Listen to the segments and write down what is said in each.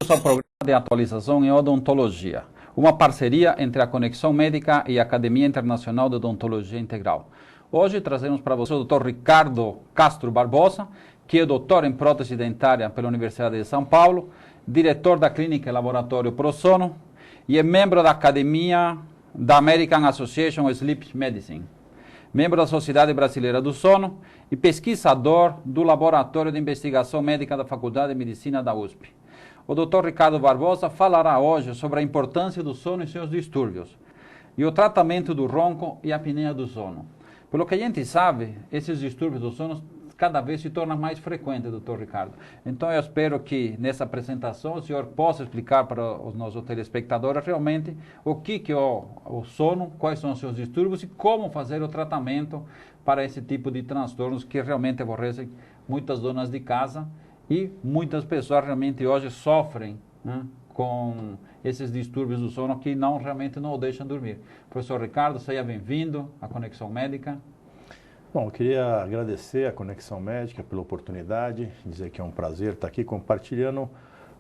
Ao programa de atualização em odontologia, uma parceria entre a Conexão Médica e a Academia Internacional de Odontologia Integral. Hoje trazemos para você o Dr. Ricardo Castro Barbosa, que é doutor em prótese dentária pela Universidade de São Paulo, diretor da clínica e laboratório ProSono e é membro da Academia da American Association of Sleep Medicine, membro da Sociedade Brasileira do Sono e pesquisador do Laboratório de Investigação Médica da Faculdade de Medicina da USP. O Dr. Ricardo Barbosa falará hoje sobre a importância do sono e seus distúrbios, e o tratamento do ronco e a apneia do sono. Pelo que a gente sabe, esses distúrbios do sono cada vez se tornam mais frequentes, Dr. Ricardo. Então eu espero que nessa apresentação o senhor possa explicar para os nossos telespectadores realmente o que é o sono, quais são os seus distúrbios e como fazer o tratamento para esse tipo de transtornos que realmente aborrecem muitas donas de casa. E muitas pessoas realmente hoje sofrem, né, com esses distúrbios do sono que realmente não o deixam dormir. Professor Ricardo, seja bem-vindo à Conexão Médica. Bom, eu queria agradecer à Conexão Médica pela oportunidade, dizer que é um prazer estar aqui compartilhando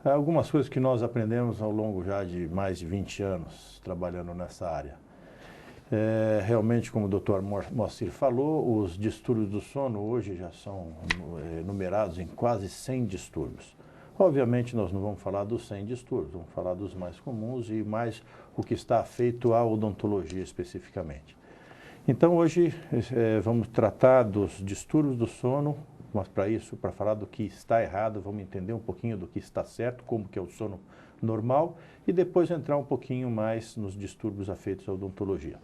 algumas coisas que nós aprendemos ao longo já de mais de 20 anos trabalhando nessa área. Realmente, como o Dr. Moacir falou, os distúrbios do sono hoje já são numerados em quase 100 distúrbios. Obviamente, nós não vamos falar dos 100 distúrbios, vamos falar dos mais comuns e mais o que está feito à odontologia especificamente. Então, hoje vamos tratar dos distúrbios do sono, mas para isso, para falar do que está errado, vamos entender um pouquinho do que está certo, como que é o sono normal e depois entrar um pouquinho mais nos distúrbios afeitos à odontologia.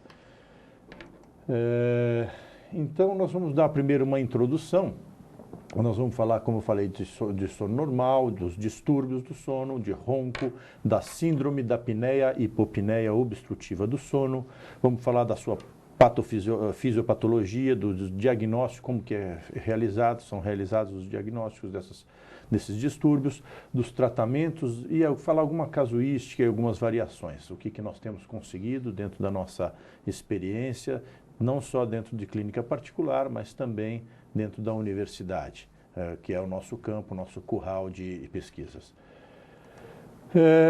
Então, nós vamos dar primeiro uma introdução. Nós vamos falar, como eu falei, de sono normal, dos distúrbios do sono, de ronco, da síndrome da apneia e hipopneia obstrutiva do sono. Vamos falar da sua fisiopatologia, do diagnóstico, como que é realizado, são realizados os diagnósticos desses distúrbios, dos tratamentos e falar alguma casuística e algumas variações. O que nós temos conseguido dentro da nossa experiência, não só dentro de clínica particular, mas também dentro da universidade, que é o nosso campo, o nosso curral de pesquisas.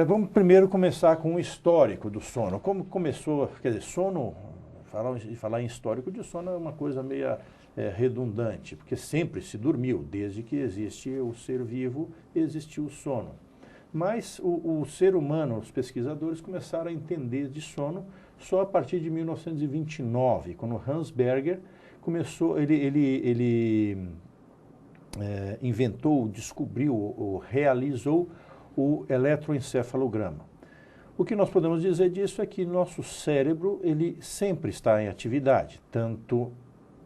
Vamos primeiro começar com o histórico do sono. Como começou, quer dizer, sono, falar em histórico de sono é uma coisa meio redundante, porque sempre se dormiu, desde que existe o ser vivo, existiu o sono. Mas o ser humano, os pesquisadores começaram a entender de sono só a partir de 1929, quando Hans Berger começou, ele inventou, descobriu ou realizou o eletroencefalograma. O que nós podemos dizer disso é que nosso cérebro, ele sempre está em atividade, tanto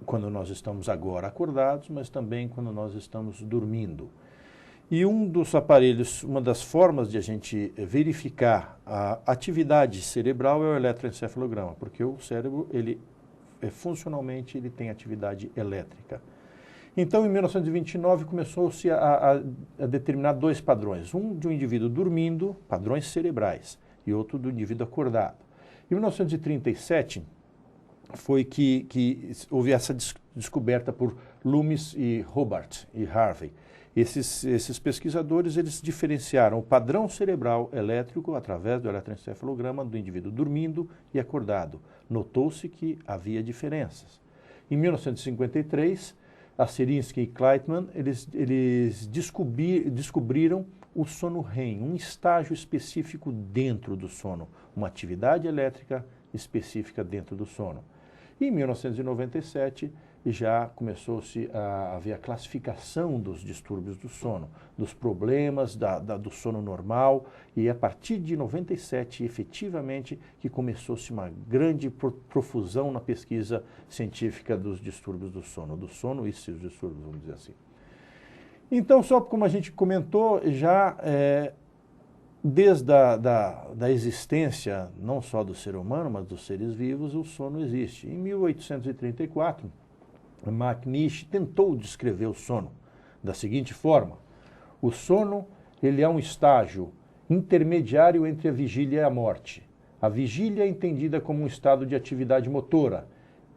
quando nós estamos agora acordados, mas também quando nós estamos dormindo. E um dos aparelhos, uma das formas de a gente verificar a atividade cerebral é o eletroencefalograma, porque o cérebro, funcionalmente, ele tem atividade elétrica. Então, em 1929, começou-se a determinar dois padrões. Um de um indivíduo dormindo, padrões cerebrais, e outro do indivíduo acordado. Em 1937, foi que houve essa descoberta por Loomis e Hobart e Harvey. Esses pesquisadores, eles diferenciaram o padrão cerebral elétrico através do eletroencefalograma do indivíduo dormindo e acordado. Notou-se que havia diferenças. Em 1953, a Serinsky e Kleitman, eles descobriram o sono REM, um estágio específico dentro do sono, uma atividade elétrica específica dentro do sono. E em 1997, já começou-se a haver a classificação dos distúrbios do sono, dos problemas do sono normal, e a partir de 97, efetivamente, que começou-se uma grande profusão na pesquisa científica dos distúrbios do sono e seus distúrbios, vamos dizer assim. Então, só como a gente comentou, já desde a existência, não só do ser humano, mas dos seres vivos, o sono existe. Em 1834, McNish tentou descrever o sono da seguinte forma: o sono, ele é um estágio intermediário entre a vigília e a morte. A vigília é entendida como um estado de atividade motora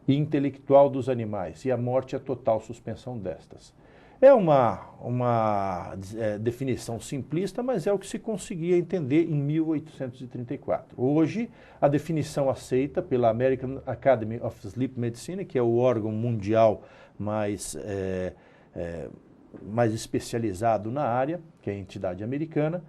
e intelectual dos animais, e a morte é a total suspensão destas. É uma definição simplista, mas é o que se conseguia entender em 1834. Hoje, a definição aceita pela American Academy of Sleep Medicine, que é o órgão mundial mais especializado na área, que é a entidade americana,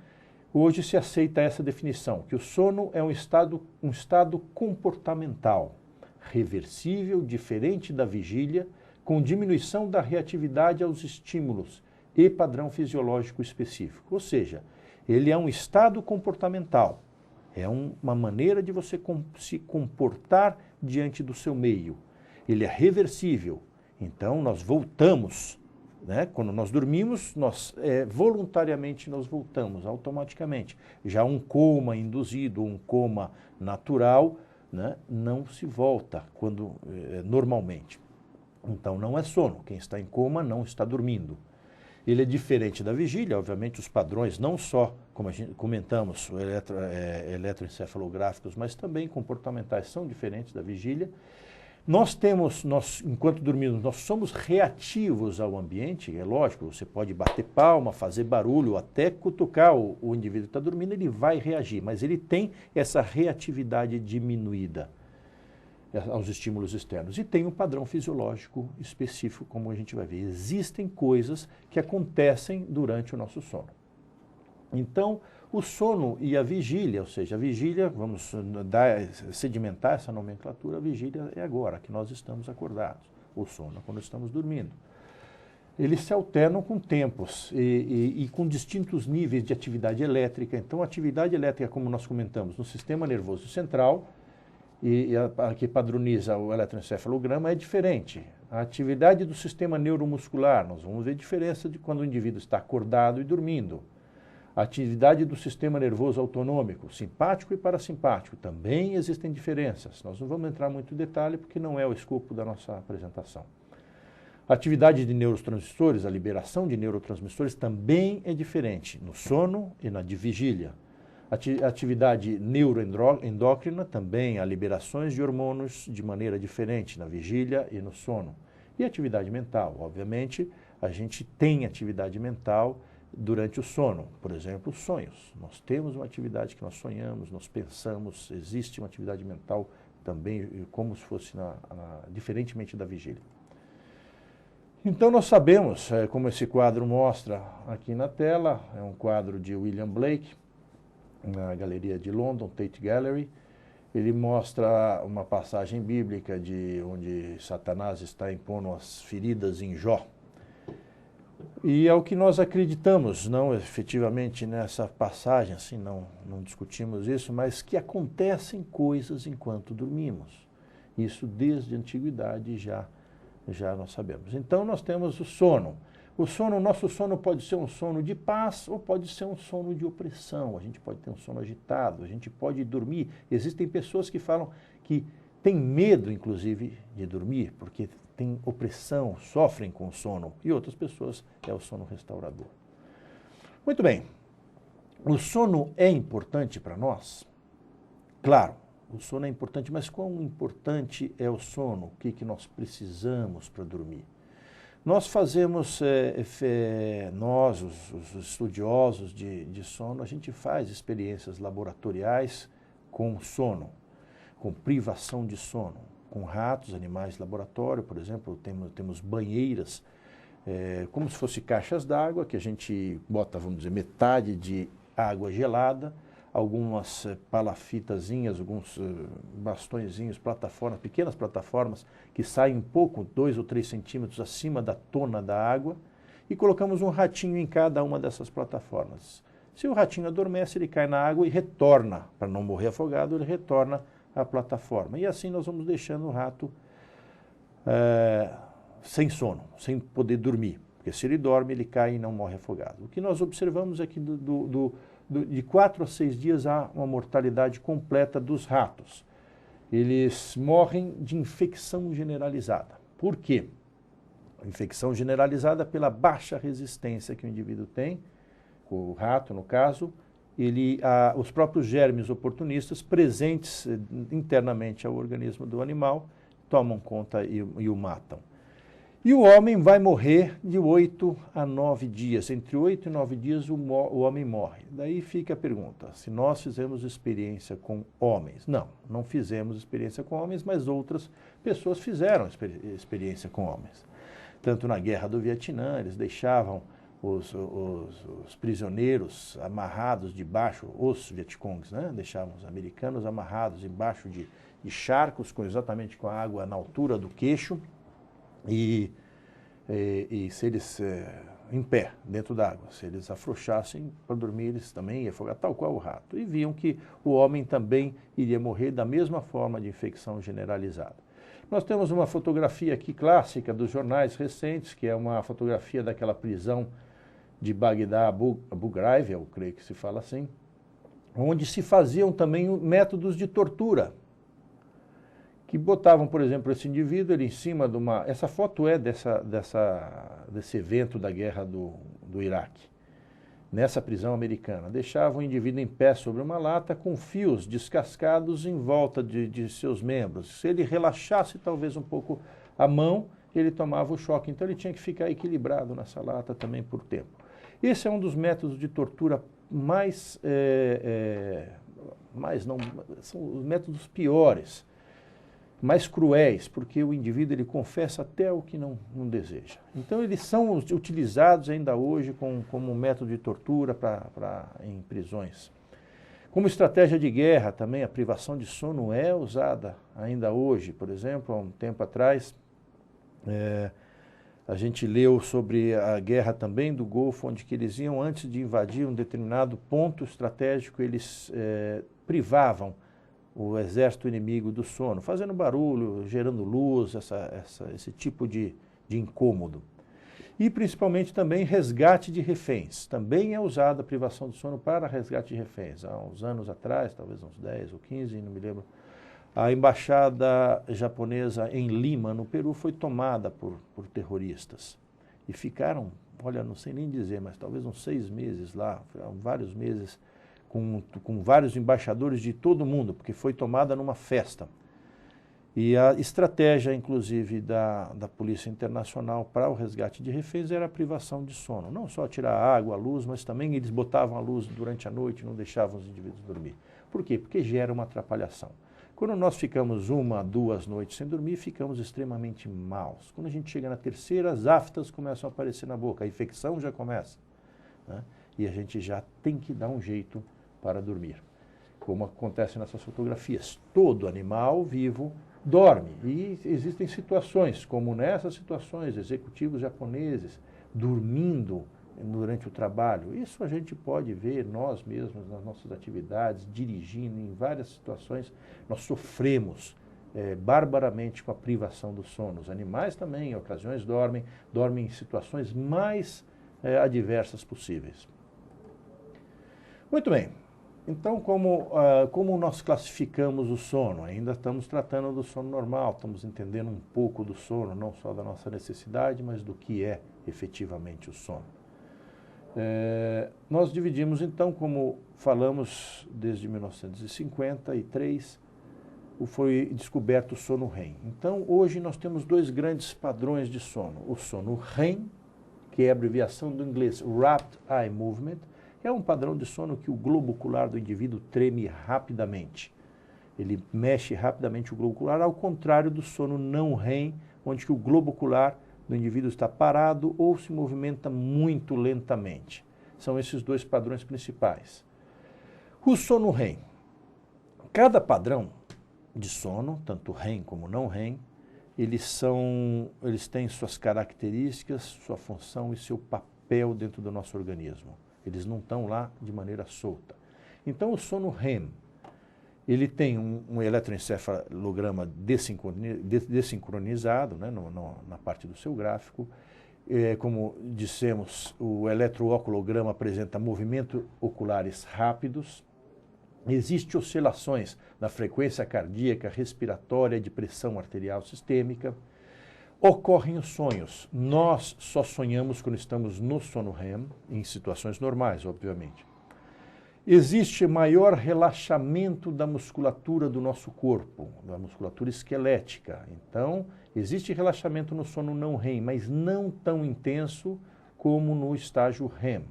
hoje se aceita essa definição, que o sono é um estado comportamental, reversível, diferente da vigília, com diminuição da reatividade aos estímulos e padrão fisiológico específico. Ou seja, ele é um estado comportamental, é uma maneira de você se comportar diante do seu meio. Ele é reversível, então nós voltamos, né? Quando nós dormimos, voluntariamente nós voltamos, automaticamente. Já um coma induzido, um coma natural, né? Não se volta normalmente. Então, não é sono. Quem está em coma não está dormindo. Ele é diferente da vigília, obviamente os padrões, não só, como comentamos, eletroencefalográficos, mas também comportamentais são diferentes da vigília. Enquanto dormimos, nós somos reativos ao ambiente, é lógico, você pode bater palma, fazer barulho, até cutucar o indivíduo que está dormindo, ele vai reagir, mas ele tem essa reatividade diminuída aos estímulos externos. E tem um padrão fisiológico específico, como a gente vai ver. Existem coisas que acontecem durante o nosso sono. Então, o sono e a vigília, ou seja, a vigília, vamos sedimentar essa nomenclatura, a vigília é agora, que nós estamos acordados. O sono é quando estamos dormindo. Eles se alternam com tempos e com distintos níveis de atividade elétrica. Então, a atividade elétrica, como nós comentamos, no sistema nervoso central, e a que padroniza o eletroencefalograma é diferente. A atividade do sistema neuromuscular, nós vamos ver a diferença de quando o indivíduo está acordado e dormindo. A atividade do sistema nervoso autonômico, simpático e parasimpático, também existem diferenças. Nós não vamos entrar muito em detalhe porque não é o escopo da nossa apresentação. A atividade de neurotransmissores, a liberação de neurotransmissores também é diferente no sono e na vigília. A atividade neuroendócrina também há liberações de hormônios de maneira diferente na vigília e no sono. E a atividade mental, obviamente, a gente tem atividade mental durante o sono. Por exemplo, os sonhos. Nós temos uma atividade que nós sonhamos, nós pensamos, existe uma atividade mental também, como se fosse diferentemente da vigília. Então nós sabemos, como esse quadro mostra aqui na tela, é um quadro de William Blake, na Galeria de London, Tate Gallery. Ele mostra uma passagem bíblica onde Satanás está impondo as feridas em Jó. E é o que nós acreditamos, não efetivamente nessa passagem, assim, não discutimos isso, mas que acontecem coisas enquanto dormimos. Isso desde a antiguidade já nós sabemos. Então nós temos o sono. O nosso sono pode ser um sono de paz ou pode ser um sono de opressão. A gente pode ter um sono agitado, a gente pode dormir. Existem pessoas que falam que têm medo, inclusive, de dormir, porque têm opressão, sofrem com o sono. E outras pessoas é o sono restaurador. Muito bem. O sono é importante para nós? Claro, o sono é importante, mas quão importante é o sono? O que nós precisamos para dormir? Nós fazemos, nós, os estudiosos de sono, a gente faz experiências laboratoriais com sono, com privação de sono, com ratos, animais de laboratório, por exemplo, temos banheiras, como se fossem caixas d'água, que a gente bota, vamos dizer, metade de água gelada, algumas palafitazinhas, alguns bastõezinhos, plataformas, pequenas plataformas que saem um pouco, 2 ou 3 centímetros acima da tona da água, e colocamos um ratinho em cada uma dessas plataformas. Se o ratinho adormece, ele cai na água e retorna, para não morrer afogado, ele retorna à plataforma. E assim nós vamos deixando o rato sem sono, sem poder dormir, porque se ele dorme, ele cai e não morre afogado. O que nós observamos é que de 4 a 6 dias há uma mortalidade completa dos ratos. Eles morrem de infecção generalizada. Por quê? Infecção generalizada pela baixa resistência que o indivíduo tem, o rato no caso, os próprios germes oportunistas presentes internamente ao organismo do animal tomam conta e o matam. E o homem vai morrer de 8 a 9 dias. Entre 8 e 9 dias o homem morre. Daí fica a pergunta, se nós fizemos experiência com homens. Não fizemos experiência com homens, mas outras pessoas fizeram experiência com homens. Tanto na Guerra do Vietnã, eles deixavam os prisioneiros amarrados debaixo, os Vietcongs, né? Deixavam os americanos amarrados embaixo de charcos, exatamente com a água na altura do queixo, e se eles, em pé, dentro d'água, se eles afrouxassem para dormir, eles também iam afogar, tal qual o rato. E viam que o homem também iria morrer da mesma forma de infecção generalizada. Nós temos uma fotografia aqui clássica dos jornais recentes, que é uma fotografia daquela prisão de Bagdá, Abu Ghraib, eu creio que se fala assim, onde se faziam também métodos de tortura, que botavam, por exemplo, esse indivíduo ele em cima de uma... Essa foto é desse evento da guerra do Iraque, nessa prisão americana. Deixavam o indivíduo em pé sobre uma lata com fios descascados em volta de seus membros. Se ele relaxasse talvez um pouco a mão, ele tomava o choque. Então ele tinha que ficar equilibrado nessa lata também por tempo. Esse é um dos métodos de tortura são os métodos piores, mais cruéis, porque o indivíduo ele confessa até o que não deseja. Então eles são utilizados ainda hoje como um método de tortura em prisões. Como estratégia de guerra também, a privação de sono é usada ainda hoje. Por exemplo, há um tempo atrás, a gente leu sobre a guerra também do Golfo, onde que eles iam, antes de invadir um determinado ponto estratégico, eles privavam o exército inimigo do sono, fazendo barulho, gerando luz, esse tipo de incômodo. E principalmente também resgate de reféns. Também é usada a privação do sono para resgate de reféns. Há uns anos atrás, talvez uns 10 ou 15, não me lembro, a embaixada japonesa em Lima, no Peru, foi tomada por terroristas. E ficaram, olha, não sei nem dizer, mas talvez uns 6 meses lá, vários meses, com vários embaixadores de todo mundo, porque foi tomada numa festa. E a estratégia, inclusive, da Polícia Internacional para o resgate de reféns era a privação de sono. Não só tirar a água, a luz, mas também eles botavam a luz durante a noite, não deixavam os indivíduos dormir. Por quê? Porque gera uma atrapalhação. Quando nós ficamos 1 a 2 noites sem dormir, ficamos extremamente maus. Quando a gente chega na terceira, as aftas começam a aparecer na boca, a infecção já começa, né? E a gente já tem que dar um jeito para dormir. Como acontece nessas fotografias, todo animal vivo dorme. E existem situações, como nessas situações, executivos japoneses dormindo durante o trabalho. Isso a gente pode ver nós mesmos nas nossas atividades, dirigindo, em várias situações. Nós sofremos barbaramente com a privação do sono. Os animais também, em ocasiões, dormem em situações mais adversas possíveis. Muito bem. Então, como nós classificamos o sono? Ainda estamos tratando do sono normal, estamos entendendo um pouco do sono, não só da nossa necessidade, mas do que é efetivamente o sono. Nós dividimos, então, como falamos desde 1953, foi descoberto o sono REM. Então, hoje nós temos dois grandes padrões de sono. O sono REM, que é a abreviação do inglês Rapid Eye Movement, que é um padrão de sono que o globo ocular do indivíduo treme rapidamente. Ele mexe rapidamente o globo ocular, ao contrário do sono não REM, onde que o globo ocular do indivíduo está parado ou se movimenta muito lentamente. São esses dois padrões principais. O sono REM. Cada padrão de sono, tanto REM como não REM, eles têm suas características, sua função e seu papel dentro do nosso organismo. Eles não estão lá de maneira solta. Então, o sono REM, ele tem um eletroencefalograma desincronizado, né, na parte do seu gráfico. Como dissemos, o eletrooculograma apresenta movimentos oculares rápidos. Existem oscilações na frequência cardíaca, respiratória, de pressão arterial sistêmica. Ocorrem os sonhos. Nós só sonhamos quando estamos no sono REM, em situações normais, obviamente. Existe maior relaxamento da musculatura do nosso corpo, da musculatura esquelética. Então, existe relaxamento no sono não REM, mas não tão intenso como no estágio REM.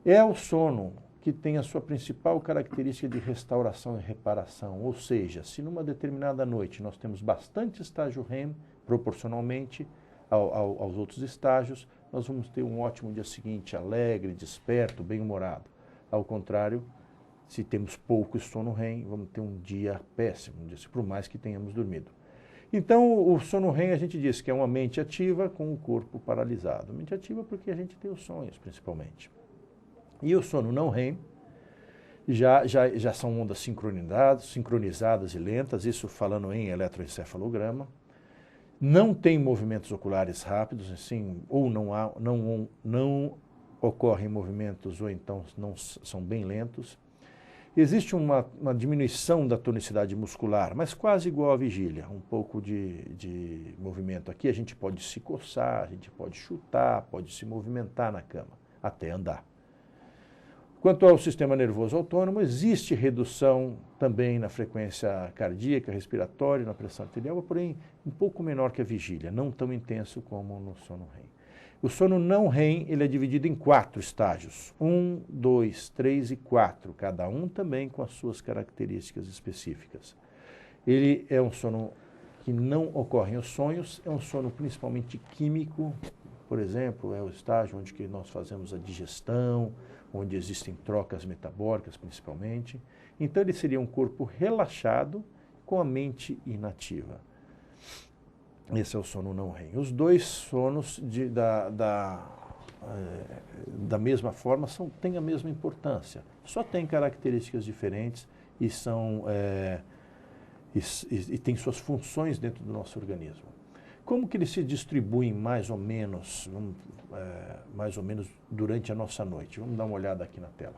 É o sono que tem a sua principal característica de restauração e reparação, ou seja, se numa determinada noite nós temos bastante estágio REM, proporcionalmente aos outros estágios, nós vamos ter um ótimo dia seguinte, alegre, desperto, bem-humorado. Ao contrário, se temos pouco sono REM, vamos ter um dia péssimo, por mais que tenhamos dormido. Então, o sono REM, a gente diz que é uma mente ativa com o corpo paralisado. Mente ativa porque a gente tem os sonhos, principalmente. E o sono não REM já são ondas sincronizadas e lentas, isso falando em eletroencefalograma. Não tem movimentos oculares rápidos, assim, ou não ocorrem movimentos, ou então são bem lentos. Existe uma diminuição da tonicidade muscular, mas quase igual à vigília. Um pouco de movimento aqui, a gente pode se coçar, a gente pode chutar, pode se movimentar na cama, até andar. Quanto ao sistema nervoso autônomo, existe redução também na frequência cardíaca, respiratória, na pressão arterial, porém um pouco menor que a vigília, não tão intenso como no sono REM. O sono não REM, ele é dividido em 4 estágios, 1, 2, 3 e 4, cada um também com as suas características específicas. Ele é um sono que não ocorrem os sonhos, é um sono principalmente químico, por exemplo, é o estágio onde que nós fazemos a digestão, onde existem trocas metabólicas principalmente. Então ele seria um corpo relaxado com a mente inativa. Esse é o sono não REM. Os dois sonos da mesma forma têm a mesma importância, só têm características diferentes e têm suas funções dentro do nosso organismo. Como que eles se distribuem mais ou menos durante a nossa noite? Vamos dar uma olhada aqui na tela.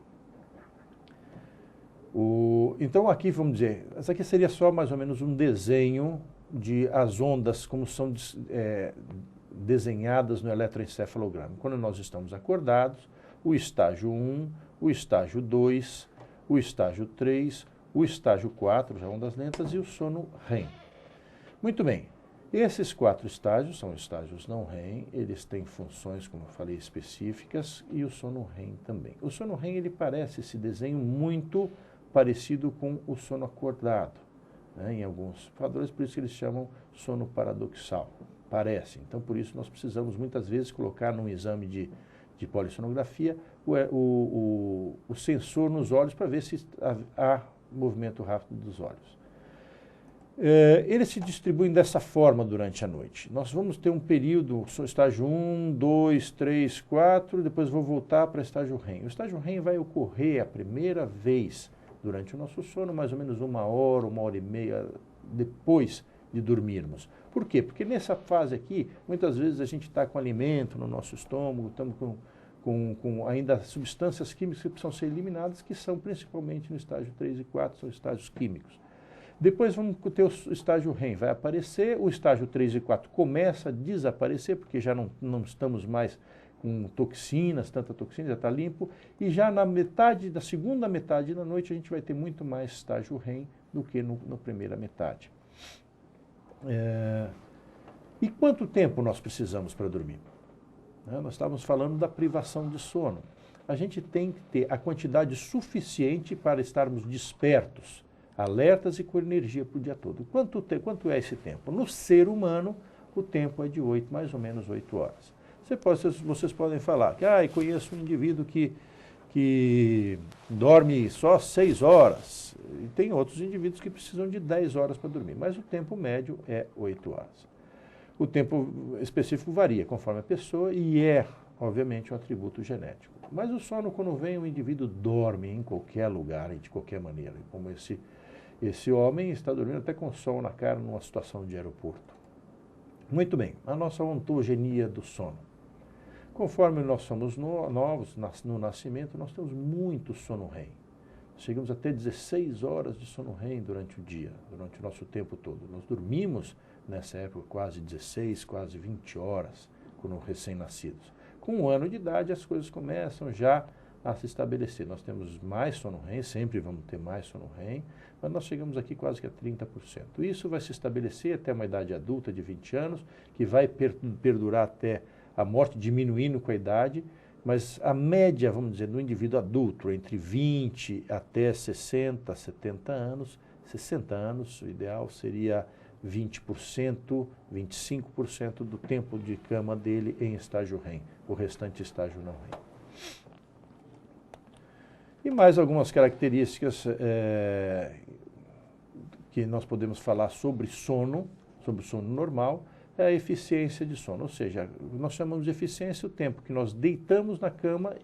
Então aqui, vamos dizer, essa aqui seria só mais ou menos um desenho de as ondas como são desenhadas no eletroencefalograma. Quando nós estamos acordados, o estágio 1, o estágio 2, o estágio 3, o estágio 4, já ondas lentas, e o sono REM. Muito bem. Esses 4 estágios são estágios não REM, eles têm funções, como eu falei, específicas, e o sono REM também. O sono REM, ele parece esse desenho muito parecido com o sono acordado, né, em alguns fatores, por isso que eles chamam sono paradoxal. Parece. Então, por isso, nós precisamos muitas vezes colocar num exame de polissonografia o sensor nos olhos para ver se há movimento rápido dos olhos. Eles se distribuem dessa forma durante a noite. Nós vamos ter um período, estágio 1, 2, 3, 4, depois vou voltar para estágio REM. O estágio REM vai ocorrer a primeira vez durante o nosso sono, mais ou menos 1 hora, 1h30 depois de dormirmos. Por quê? Porque nessa fase aqui, muitas vezes a gente está com alimento no nosso estômago, estamos com ainda substâncias químicas que precisam ser eliminadas, que são principalmente no estágio 3 e 4, são estágios químicos. Depois vamos ter o estágio REM, vai aparecer, o estágio 3 e 4 começa a desaparecer, porque já não estamos mais com toxinas, tanta toxina, já está limpo, e já na metade, da segunda metade da noite, a gente vai ter muito mais estágio REM do que na primeira metade. E quanto tempo nós precisamos para dormir? Nós estávamos falando da privação de sono. A gente tem que ter a quantidade suficiente para estarmos despertos, alertas e com energia para o dia todo. Quanto é esse tempo? No ser humano, o tempo é de mais ou menos 8 horas. Vocês podem falar que eu conheço um indivíduo que dorme só 6 horas. E tem outros indivíduos que precisam de 10 horas para dormir, mas o tempo médio é 8 horas. O tempo específico varia conforme a pessoa e obviamente, um atributo genético. Mas o sono, quando vem, o indivíduo dorme em qualquer lugar e de qualquer maneira. Como esse homem está dormindo até com sol na cara numa situação de aeroporto. Muito bem, a nossa ontogenia do sono. Conforme nós somos novos, no nascimento, nós temos muito sono REM. Chegamos até 16 horas de sono REM durante o dia, durante o nosso tempo todo. Nós dormimos, nessa época, quase 16, quase 20 horas, quando recém-nascidos. Com 1 ano de idade, as coisas começam já a se estabelecer. Nós temos mais sono REM, sempre vamos ter mais sono REM, mas nós chegamos aqui quase que a 30%. Isso vai se estabelecer até uma idade adulta de 20 anos, que vai perdurar até a morte, diminuindo com a idade, mas a média, vamos dizer, do indivíduo adulto, entre 20 até 60, 70 anos, 60 anos, o ideal seria 20%, 25% do tempo de cama dele em estágio REM, o restante estágio não REM. E mais algumas características que nós podemos falar sobre o sono normal, é a eficiência de sono, ou seja, nós chamamos de eficiência o tempo que nós deitamos na cama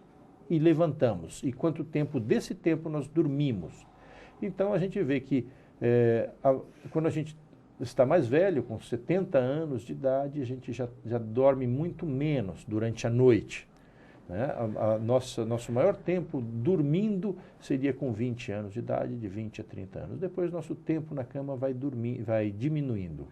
e levantamos, e quanto tempo desse tempo nós dormimos. Então a gente vê que quando a gente está mais velho, com 70 anos de idade, a gente já dorme muito menos durante a noite. Né? Nosso maior tempo dormindo seria com 20 anos de idade, de 20 a 30 anos. Depois nosso tempo na cama vai diminuindo.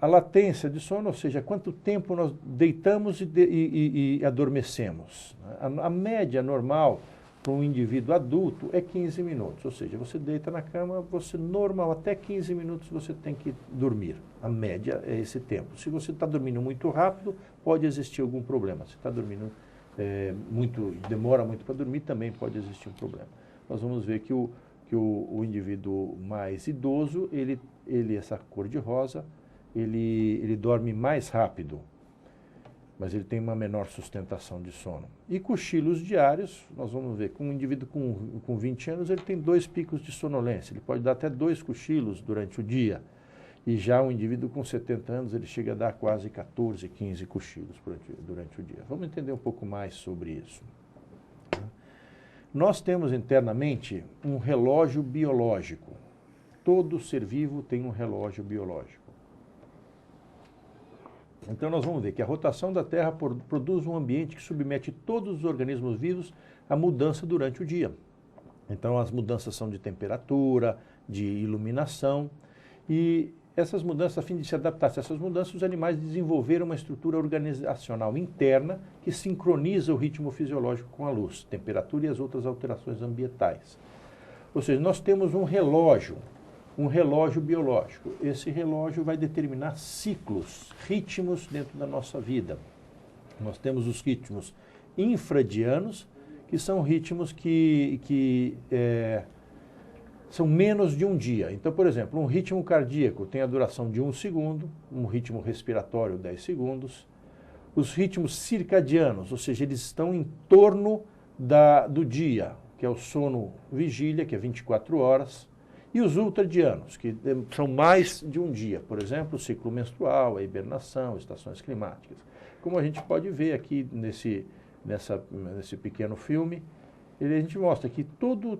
A latência de sono, ou seja, quanto tempo nós deitamos e adormecemos. A média normal para um indivíduo adulto é 15 minutos, ou seja, você deita na cama, normal, até 15 minutos você tem que dormir. A média é esse tempo. Se você está dormindo muito rápido, pode existir algum problema. Se está dormindo demora muito para dormir, também pode existir um problema. Nós vamos ver que o indivíduo mais idoso, essa cor de rosa, ele dorme mais rápido, mas ele tem uma menor sustentação de sono. E cochilos diários, nós vamos ver, com um indivíduo com 20 anos, ele tem 2 picos de sonolência, ele pode dar até 2 cochilos durante o dia. E já um indivíduo com 70 anos, ele chega a dar quase 14, 15 cochilos durante o dia. Vamos entender um pouco mais sobre isso. Nós temos internamente um relógio biológico. Todo ser vivo tem um relógio biológico. Então nós vamos ver que a rotação da Terra produz um ambiente que submete todos os organismos vivos à mudança durante o dia. Então as mudanças são de temperatura, de iluminação, e essas mudanças, a fim de se adaptar a essas mudanças, os animais desenvolveram uma estrutura organizacional interna que sincroniza o ritmo fisiológico com a luz, temperatura e as outras alterações ambientais. Ou seja, nós temos um relógio biológico. Esse relógio vai determinar ciclos, ritmos dentro da nossa vida. Nós temos os ritmos infradianos, que são ritmos que são menos de um dia. Então, por exemplo, um ritmo cardíaco tem a duração de 1 segundo, um ritmo respiratório 10 segundos. Os ritmos circadianos, ou seja, eles estão em torno do dia, que é o sono vigília, que é 24 horas, e os ultradianos, que são mais de um dia. Por exemplo, o ciclo menstrual, a hibernação, estações climáticas. Como a gente pode ver aqui nesse pequeno filme, a gente mostra que todo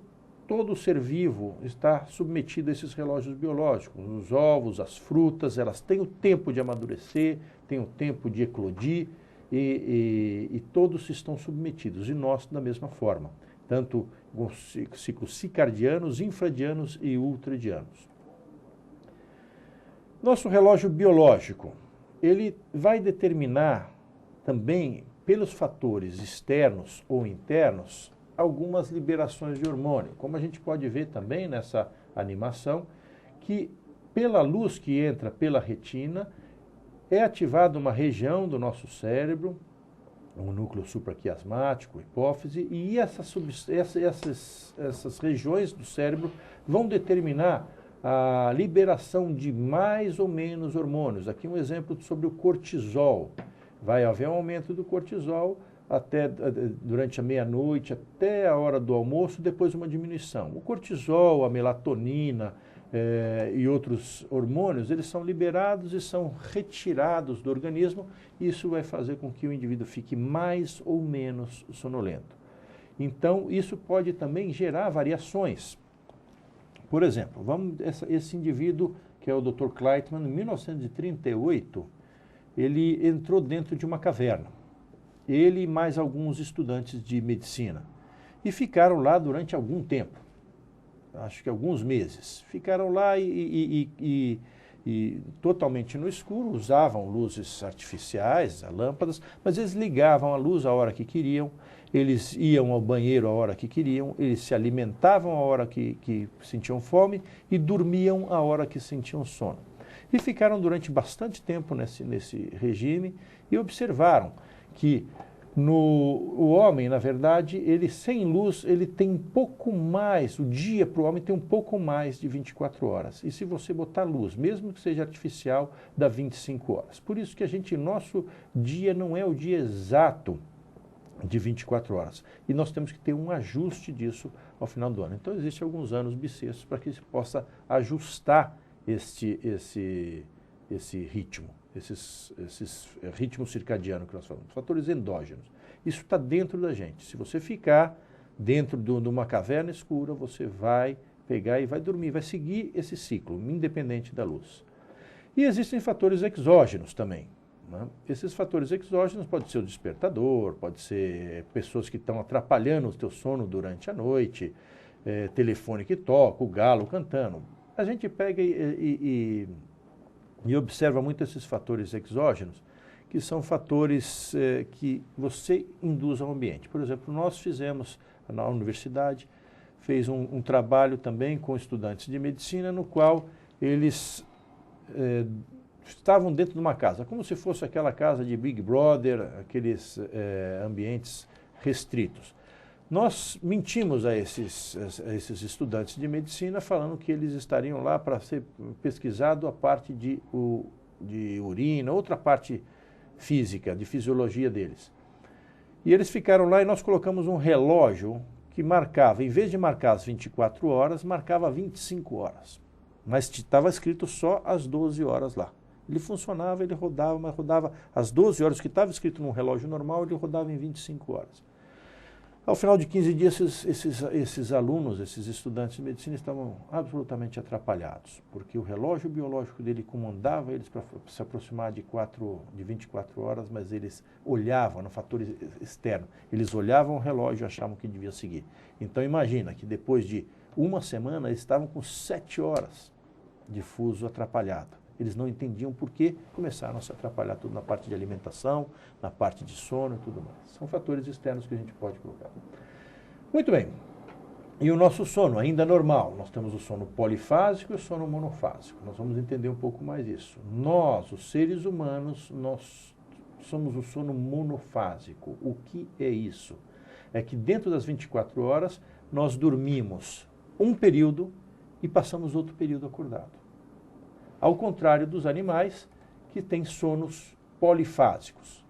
ser vivo está submetido a esses relógios biológicos. Os ovos, as frutas, elas têm o tempo de amadurecer, têm o tempo de eclodir, e todos estão submetidos, e nós da mesma forma, tanto com ciclos circadianos, infradianos e ultradianos. Nosso relógio biológico, ele vai determinar também, pelos fatores externos ou internos, algumas liberações de hormônio. Como a gente pode ver também nessa animação, que pela luz que entra pela retina, é ativada uma região do nosso cérebro, o núcleo supraquiasmático, hipófise, e essas regiões do cérebro vão determinar a liberação de mais ou menos hormônios. Aqui um exemplo sobre o cortisol. Vai haver um aumento do cortisol durante a meia-noite, até a hora do almoço, depois uma diminuição. O cortisol, a melatonina e outros hormônios, eles são liberados e são retirados do organismo. Isso vai fazer com que o indivíduo fique mais ou menos sonolento. Então, isso pode também gerar variações. Por exemplo, esse indivíduo, que é o Dr. Kleitman, em 1938, ele entrou dentro de uma caverna. Ele e mais alguns estudantes de medicina. E ficaram lá durante algum tempo, acho que alguns meses. Ficaram lá e totalmente no escuro, usavam luzes artificiais, lâmpadas, mas eles ligavam a luz a hora que queriam, eles iam ao banheiro a hora que queriam, eles se alimentavam a hora que sentiam fome e dormiam a hora que sentiam sono. E ficaram durante bastante tempo nesse regime e observaram que o homem, na verdade, ele sem luz, ele tem um pouco mais, o dia para o homem tem um pouco mais de 24 horas. E se você botar luz, mesmo que seja artificial, dá 25 horas. Por isso que nosso dia não é o dia exato de 24 horas. E nós temos que ter um ajuste disso ao final do ano. Então, existem alguns anos bissextos para que se possa ajustar esse ritmo. Esses ritmos circadianos que nós falamos, fatores endógenos. Isso está dentro da gente. Se você ficar dentro de uma caverna escura, você vai pegar e vai dormir, vai seguir esse ciclo, independente da luz. E existem fatores exógenos também, né? Esses fatores exógenos pode ser o despertador, pode ser pessoas que estão atrapalhando o teu sono durante a noite, telefone que toca, o galo cantando. A gente pega e observa muito esses fatores exógenos, que são fatores que você induz ao ambiente. Por exemplo, nós fizemos, na universidade, fez um trabalho também com estudantes de medicina, no qual eles estavam dentro de uma casa, como se fosse aquela casa de Big Brother, aqueles ambientes restritos. Nós mentimos a esses estudantes de medicina falando que eles estariam lá para ser pesquisado a parte de urina, outra parte física, de fisiologia deles. E eles ficaram lá e nós colocamos um relógio que marcava, em vez de marcar as 24 horas, marcava 25 horas. Mas estava escrito só as 12 horas lá. Ele funcionava, ele rodava, mas rodava as 12 horas que estava escrito num relógio normal, ele rodava em 25 horas. Ao final de 15 dias, esses alunos, esses estudantes de medicina estavam absolutamente atrapalhados, porque o relógio biológico dele comandava eles para se aproximar de 24 horas, mas eles olhavam no fator externo, eles olhavam o relógio e achavam que devia seguir. Então imagina que depois de uma semana, eles estavam com 7 horas de fuso atrapalhado. Eles não entendiam por que começaram a se atrapalhar tudo na parte de alimentação, na parte de sono e tudo mais. São fatores externos que a gente pode colocar. Muito bem. E o nosso sono, ainda normal. Nós temos o sono polifásico e o sono monofásico. Nós vamos entender um pouco mais isso. Nós, os seres humanos, nós somos o sono monofásico. O que é isso? É que dentro das 24 horas, nós dormimos um período e passamos outro período acordado. Ao contrário dos animais, que têm sonos polifásicos.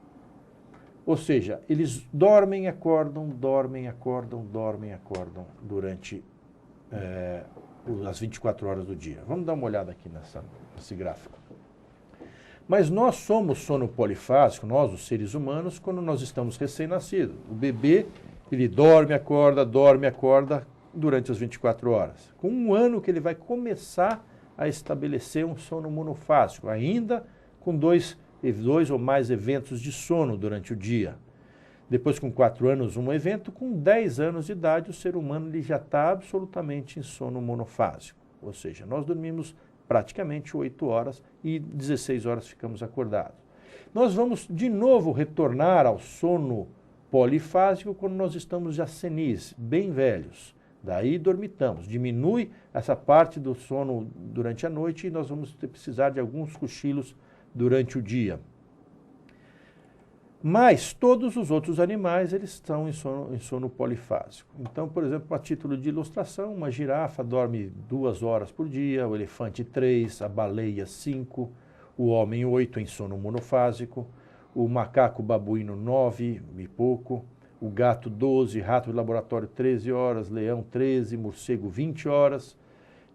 Ou seja, eles dormem, acordam, dormem, acordam, dormem, acordam durante as 24 horas do dia. Vamos dar uma olhada aqui nesse gráfico. Mas nós somos sono polifásico, nós, os seres humanos, quando nós estamos recém-nascidos. O bebê, ele dorme, acorda durante as 24 horas. Com um ano que ele vai começar a estabelecer um sono monofásico, ainda com dois ou mais eventos de sono durante o dia. Depois, com 4 anos, um evento. Com 10 anos de idade, o ser humano ele já está absolutamente em sono monofásico. Ou seja, nós dormimos praticamente 8 horas e 16 horas ficamos acordados. Nós vamos de novo retornar ao sono polifásico quando nós estamos já senis, bem velhos. Daí dormitamos, diminui essa parte do sono durante a noite e nós vamos precisar de alguns cochilos durante o dia. Mas todos os outros animais, eles estão em sono polifásico. Então, por exemplo, a título de ilustração, uma girafa dorme 2 horas por dia, o elefante 3, a baleia 5, o homem 8 em sono monofásico, o macaco babuíno 9 e pouco, o gato 12, rato de laboratório 13 horas, leão 13, morcego 20 horas.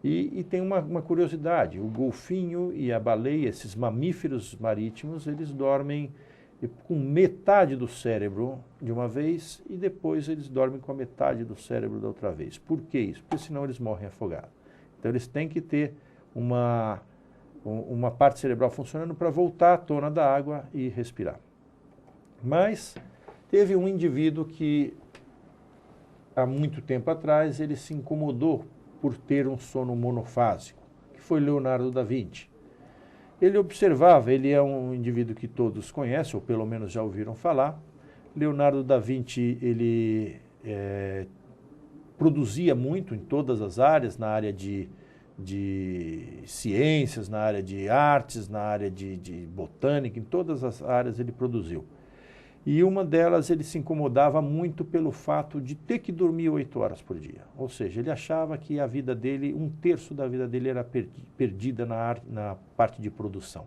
E tem uma curiosidade, o golfinho e a baleia, esses mamíferos marítimos, eles dormem com metade do cérebro de uma vez e depois eles dormem com a metade do cérebro da outra vez. Por que isso? Porque senão eles morrem afogados. Então eles têm que ter uma parte cerebral funcionando para voltar à tona da água e respirar. Mas teve um indivíduo que há muito tempo atrás ele se incomodou por ter um sono monofásico, que foi Leonardo da Vinci. Ele observava, ele é um indivíduo que todos conhecem, ou pelo menos já ouviram falar. Leonardo da Vinci, ele produzia muito em todas as áreas, na área de ciências, na área de artes, na área de botânica, em todas as áreas ele produziu. E uma delas ele se incomodava muito pelo fato de ter que dormir 8 horas por dia. Ou seja, ele achava que a vida dele, 1/3 da vida dele era perdida na parte de produção.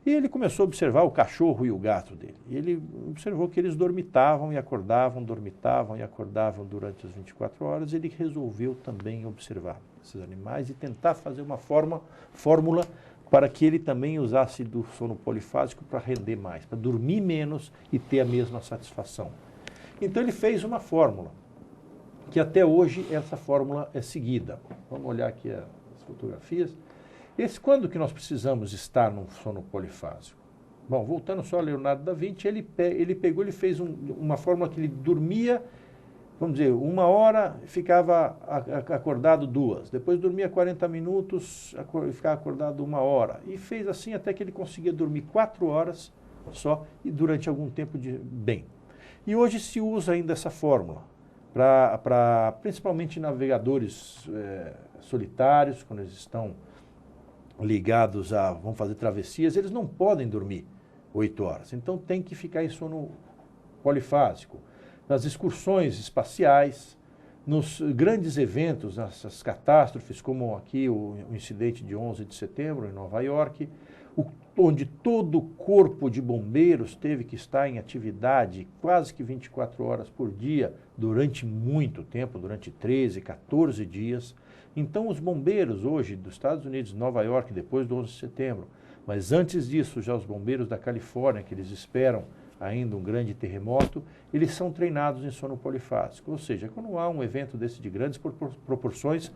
E ele começou a observar o cachorro e o gato dele. E ele observou que eles dormitavam e acordavam durante as 24 horas. Ele resolveu também observar esses animais e tentar fazer uma fórmula para que ele também usasse do sono polifásico para render mais, para dormir menos e ter a mesma satisfação. Então ele fez uma fórmula, que até hoje essa fórmula é seguida. Vamos olhar aqui as fotografias. Quando que nós precisamos estar num sono polifásico? Bom, voltando só a Leonardo da Vinci, ele fez uma fórmula que ele dormia, vamos dizer, 1 hora, ficava acordado 2. Depois dormia 40 minutos, ficava acordado 1 hora. E fez assim até que ele conseguia dormir 4 horas só e durante algum tempo bem. E hoje se usa ainda essa fórmula, principalmente navegadores solitários, quando eles estão ligados vão fazer travessias, eles não podem dormir 8 horas. Então tem que ficar em sono polifásico. Nas excursões espaciais, nos grandes eventos, nessas catástrofes, como aqui o incidente de 11 de setembro em Nova York, onde todo o corpo de bombeiros teve que estar em atividade quase que 24 horas por dia, durante muito tempo, durante 13, 14 dias. Então os bombeiros hoje dos Estados Unidos, Nova York, depois do 11 de setembro, mas antes disso já os bombeiros da Califórnia, que eles esperam ainda um grande terremoto, eles são treinados em sono polifásico. Ou seja, quando há um evento desse de grandes proporções,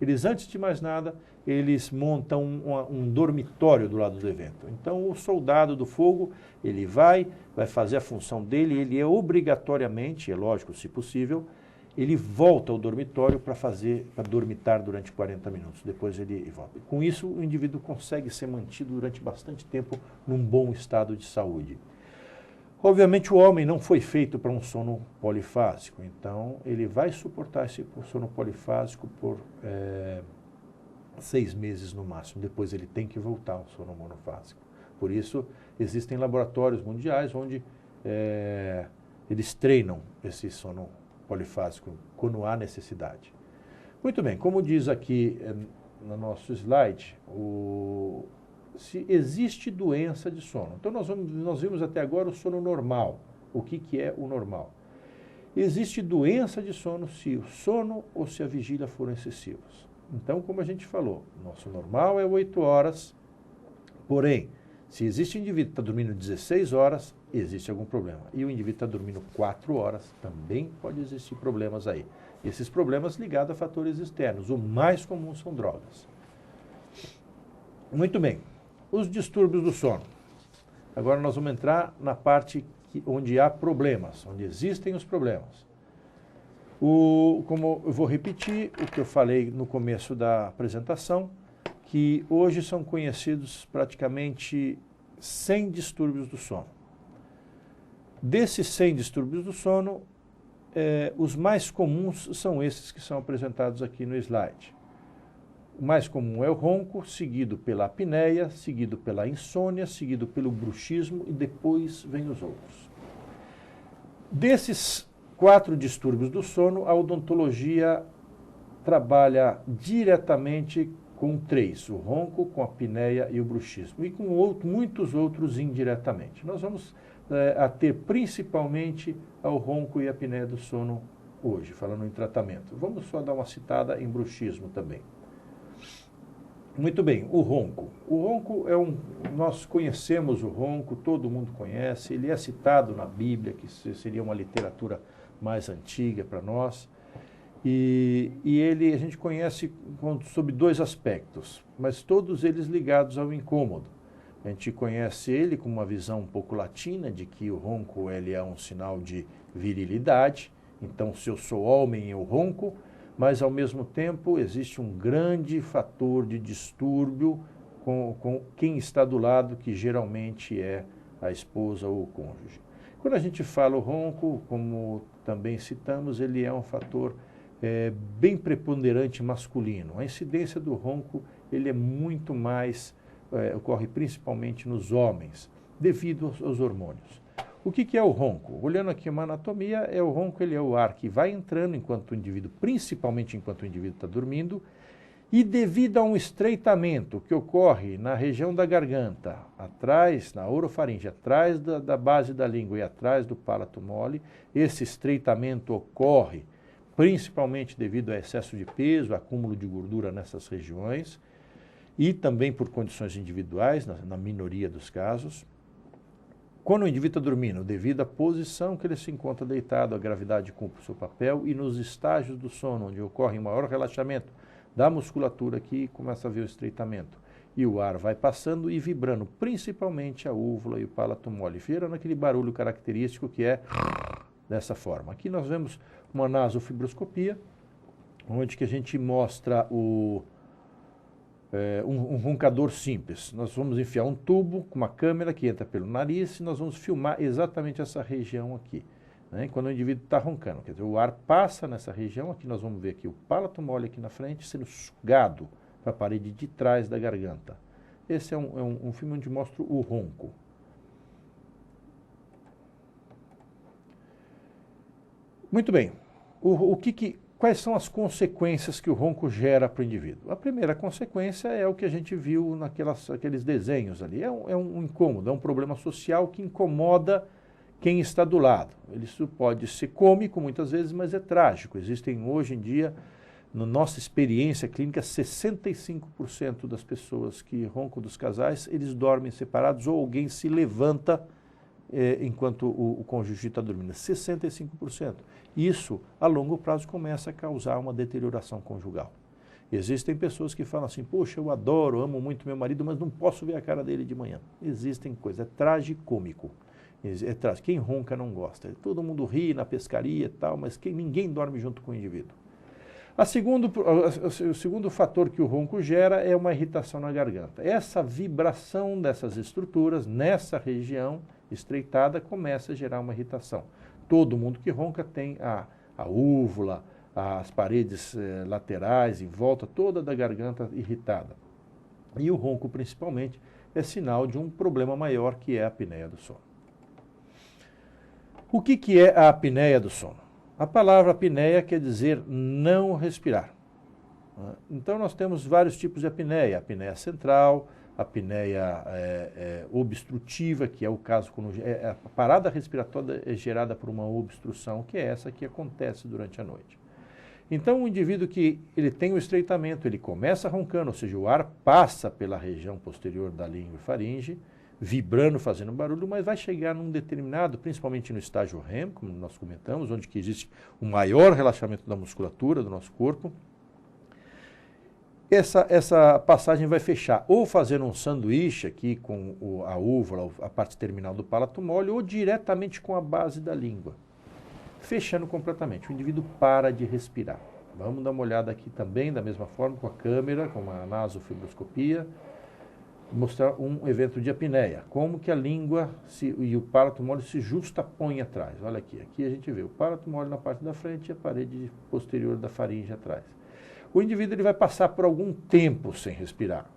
eles, antes de mais nada, eles montam um dormitório do lado do evento. Então, o soldado do fogo, ele vai fazer a função dele, ele é obrigatoriamente, é lógico, se possível, ele volta ao dormitório para dormitar durante 40 minutos. Depois ele volta. Com isso, o indivíduo consegue ser mantido durante bastante tempo num bom estado de saúde. Obviamente o homem não foi feito para um sono polifásico, então ele vai suportar esse sono polifásico por 6 meses no máximo, depois ele tem que voltar ao sono monofásico. Por isso existem laboratórios mundiais onde eles treinam esse sono polifásico quando há necessidade. Muito bem, como diz aqui no nosso slide, se existe doença de sono. Então nós vimos até agora o sono normal. O que é o normal? Existe doença de sono se o sono ou se a vigília foram excessivos. Então, como a gente falou, nosso normal é 8 horas, porém, se existe um indivíduo que está dormindo 16 horas, existe algum problema. E o indivíduo está dormindo 4 horas, também pode existir problemas aí. Esses problemas ligados a fatores externos. O mais comum são drogas. Muito bem. Os distúrbios do sono. Agora nós vamos entrar na parte onde há problemas, onde existem os problemas. Como eu vou repetir o que eu falei no começo da apresentação, que hoje são conhecidos praticamente 100 distúrbios do sono. Desses 100 distúrbios do sono, os mais comuns são esses que são apresentados aqui no slide. O mais comum é o ronco, seguido pela apneia, seguido pela insônia, seguido pelo bruxismo e depois vem os outros. Desses 4 distúrbios do sono, a odontologia trabalha diretamente com 3, o ronco, com a apneia e o bruxismo, e com muitos outros indiretamente. Nós vamos ter principalmente ao ronco e a apneia do sono hoje, falando em tratamento. Vamos só dar uma citada em bruxismo também. Muito bem, o ronco. O ronco nós conhecemos o ronco, todo mundo conhece, ele é citado na Bíblia, que seria uma literatura mais antiga para nós. E a gente conhece sob 2 aspectos, mas todos eles ligados ao incômodo. A gente conhece ele com uma visão um pouco latina, de que o ronco ele é um sinal de virilidade. Então, se eu sou homem, eu ronco, mas ao mesmo tempo existe um grande fator de distúrbio com quem está do lado, que geralmente é a esposa ou o cônjuge. Quando a gente fala o ronco, como também citamos, ele é um fator bem preponderante masculino. A incidência do ronco ele é muito mais, ocorre principalmente nos homens, devido aos hormônios. O que é o ronco? Olhando aqui uma anatomia, o ronco ele é o ar que vai entrando enquanto o indivíduo, principalmente enquanto o indivíduo está dormindo, e devido a um estreitamento que ocorre na região da garganta, atrás, na orofaringe, atrás da base da língua e atrás do palato mole, esse estreitamento ocorre principalmente devido a excesso de peso, acúmulo de gordura nessas regiões, e também por condições individuais, na minoria dos casos. Quando o indivíduo está dormindo, devido à posição que ele se encontra deitado, a gravidade cumpre o seu papel, e nos estágios do sono, onde ocorre um maior relaxamento da musculatura, aqui começa a haver o estreitamento. E o ar vai passando e vibrando, principalmente a úvula e o palato mole, gerando aquele barulho característico que é dessa forma. Aqui nós vemos uma nasofibroscopia, onde que a gente mostra um roncador simples. Nós vamos enfiar um tubo com uma câmera que entra pelo nariz e nós vamos filmar exatamente essa região aqui, né, quando o indivíduo está roncando. Quer dizer, o ar passa nessa região, aqui nós vamos ver aqui o palato mole aqui na frente sendo sugado para a parede de trás da garganta. Esse é um filme onde mostra o ronco. Muito bem. Quais são as consequências que o ronco gera para o indivíduo? A primeira consequência é o que a gente viu naqueles desenhos ali. É um incômodo, é um problema social que incomoda quem está do lado. Isso pode ser cômico muitas vezes, mas é trágico. Existem hoje em dia, na nossa experiência clínica, 65% das pessoas que roncam dos casais, eles dormem separados ou alguém se levanta enquanto o cônjuge está dormindo. 65%. Isso, a longo prazo, começa a causar uma deterioração conjugal. Existem pessoas que falam assim, poxa, eu adoro, amo muito meu marido, mas não posso ver a cara dele de manhã. Existem coisas, é tragicômico. Quem ronca não gosta. Todo mundo ri na pescaria e tal, mas ninguém dorme junto com o indivíduo. O segundo fator que o ronco gera é uma irritação na garganta. Essa vibração dessas estruturas nessa região estreitada começa a gerar uma irritação. Todo mundo que ronca tem a úvula, as paredes laterais em volta toda da garganta irritada. E o ronco, principalmente, é sinal de um problema maior, que é a apneia do sono. O que é a apneia do sono? A palavra apneia quer dizer não respirar. Então, nós temos vários tipos de apneia. A apneia central, a apneia obstrutiva, que é o caso quando a parada respiratória é gerada por uma obstrução, que é essa que acontece durante a noite. Então, o indivíduo que ele tem o estreitamento, ele começa roncando, ou seja, o ar passa pela região posterior da língua e faringe, vibrando, fazendo barulho, mas vai chegar num determinado, principalmente no estágio REM, como nós comentamos, onde que existe um maior relaxamento da musculatura do nosso corpo. Essa passagem vai fechar ou fazendo um sanduíche aqui com a úvula, a parte terminal do palato mole, ou diretamente com a base da língua, fechando completamente. O indivíduo para de respirar. Vamos dar uma olhada aqui também, da mesma forma, com a câmera, com a nasofibroscopia. mostrar um evento de apneia, como que a língua e o palato mole se justapõem atrás. Olha aqui, aqui a gente vê o palato mole na parte da frente e a parede posterior da faringe atrás. O indivíduo ele vai passar por algum tempo sem respirar,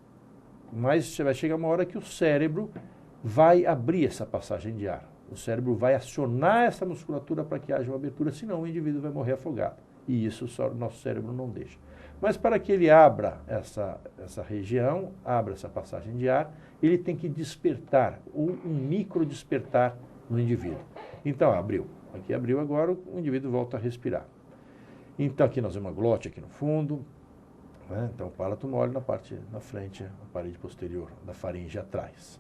mas vai chegar uma hora que o cérebro vai abrir essa passagem de ar. O cérebro vai acionar essa musculatura para que haja uma abertura, senão o indivíduo vai morrer afogado. E isso só o nosso cérebro não deixa. Mas para que ele abra essa região, abra essa passagem de ar, ele tem que despertar, ou um micro despertar no indivíduo. Então, abriu. Aqui abriu agora, o indivíduo volta a respirar. Então, aqui nós vemos uma glote aqui no fundo, né? Então, o palato mole na parte na frente, a parede posterior da faringe atrás.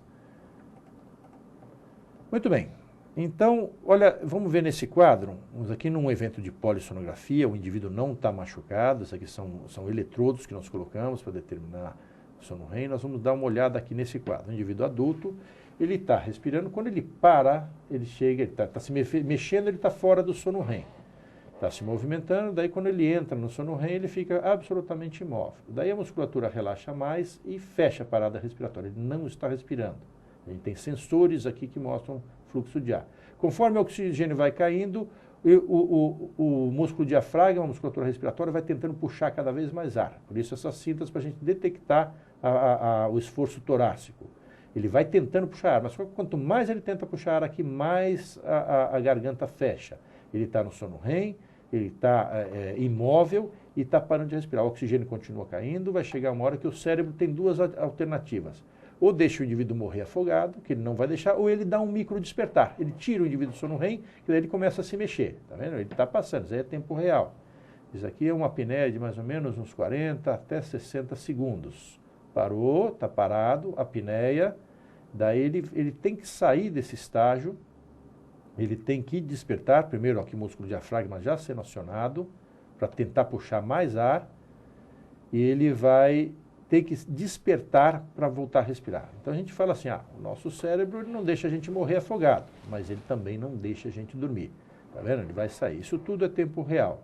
Muito bem. Então, olha, vamos ver nesse quadro, vamos aqui num evento de polissonografia, o indivíduo não está machucado, isso aqui são eletrodos que nós colocamos para determinar o sono REM, nós vamos dar uma olhada aqui nesse quadro. O indivíduo adulto, ele está respirando, quando ele para, ele chega, ele está se mexendo, ele está fora do sono REM. Está se movimentando, daí quando ele entra no sono REM, ele fica absolutamente imóvel. Daí a musculatura relaxa mais e fecha a parada respiratória, ele não está respirando. A gente tem sensores aqui que mostram fluxo de ar. Conforme o oxigênio vai caindo, o músculo diafragma, a musculatura respiratória, vai tentando puxar cada vez mais ar. Por isso essas cintas para a gente detectar o esforço torácico. Ele vai tentando puxar ar, mas quanto mais ele tenta puxar ar aqui, mais a garganta fecha. Ele está no sono REM, ele está imóvel e está parando de respirar. O oxigênio continua caindo, vai chegar uma hora que o cérebro tem duas alternativas. Ou deixa o indivíduo morrer afogado, que ele não vai deixar, ou ele dá um micro despertar. Ele tira o indivíduo do sono REM, que daí ele começa a se mexer. Tá vendo? Ele está passando, isso aí é tempo real. Isso aqui é uma apneia de mais ou menos uns 40 até 60 segundos. Parou, está parado, apneia, daí ele tem que sair desse estágio, ele tem que despertar, primeiro aqui o músculo diafragma já sendo acionado, para tentar puxar mais ar, e ele vai ter que despertar para voltar a respirar. Então a gente fala assim, o nosso cérebro ele não deixa a gente morrer afogado, mas ele também não deixa a gente dormir. Tá vendo? Ele vai sair. Isso tudo é tempo real.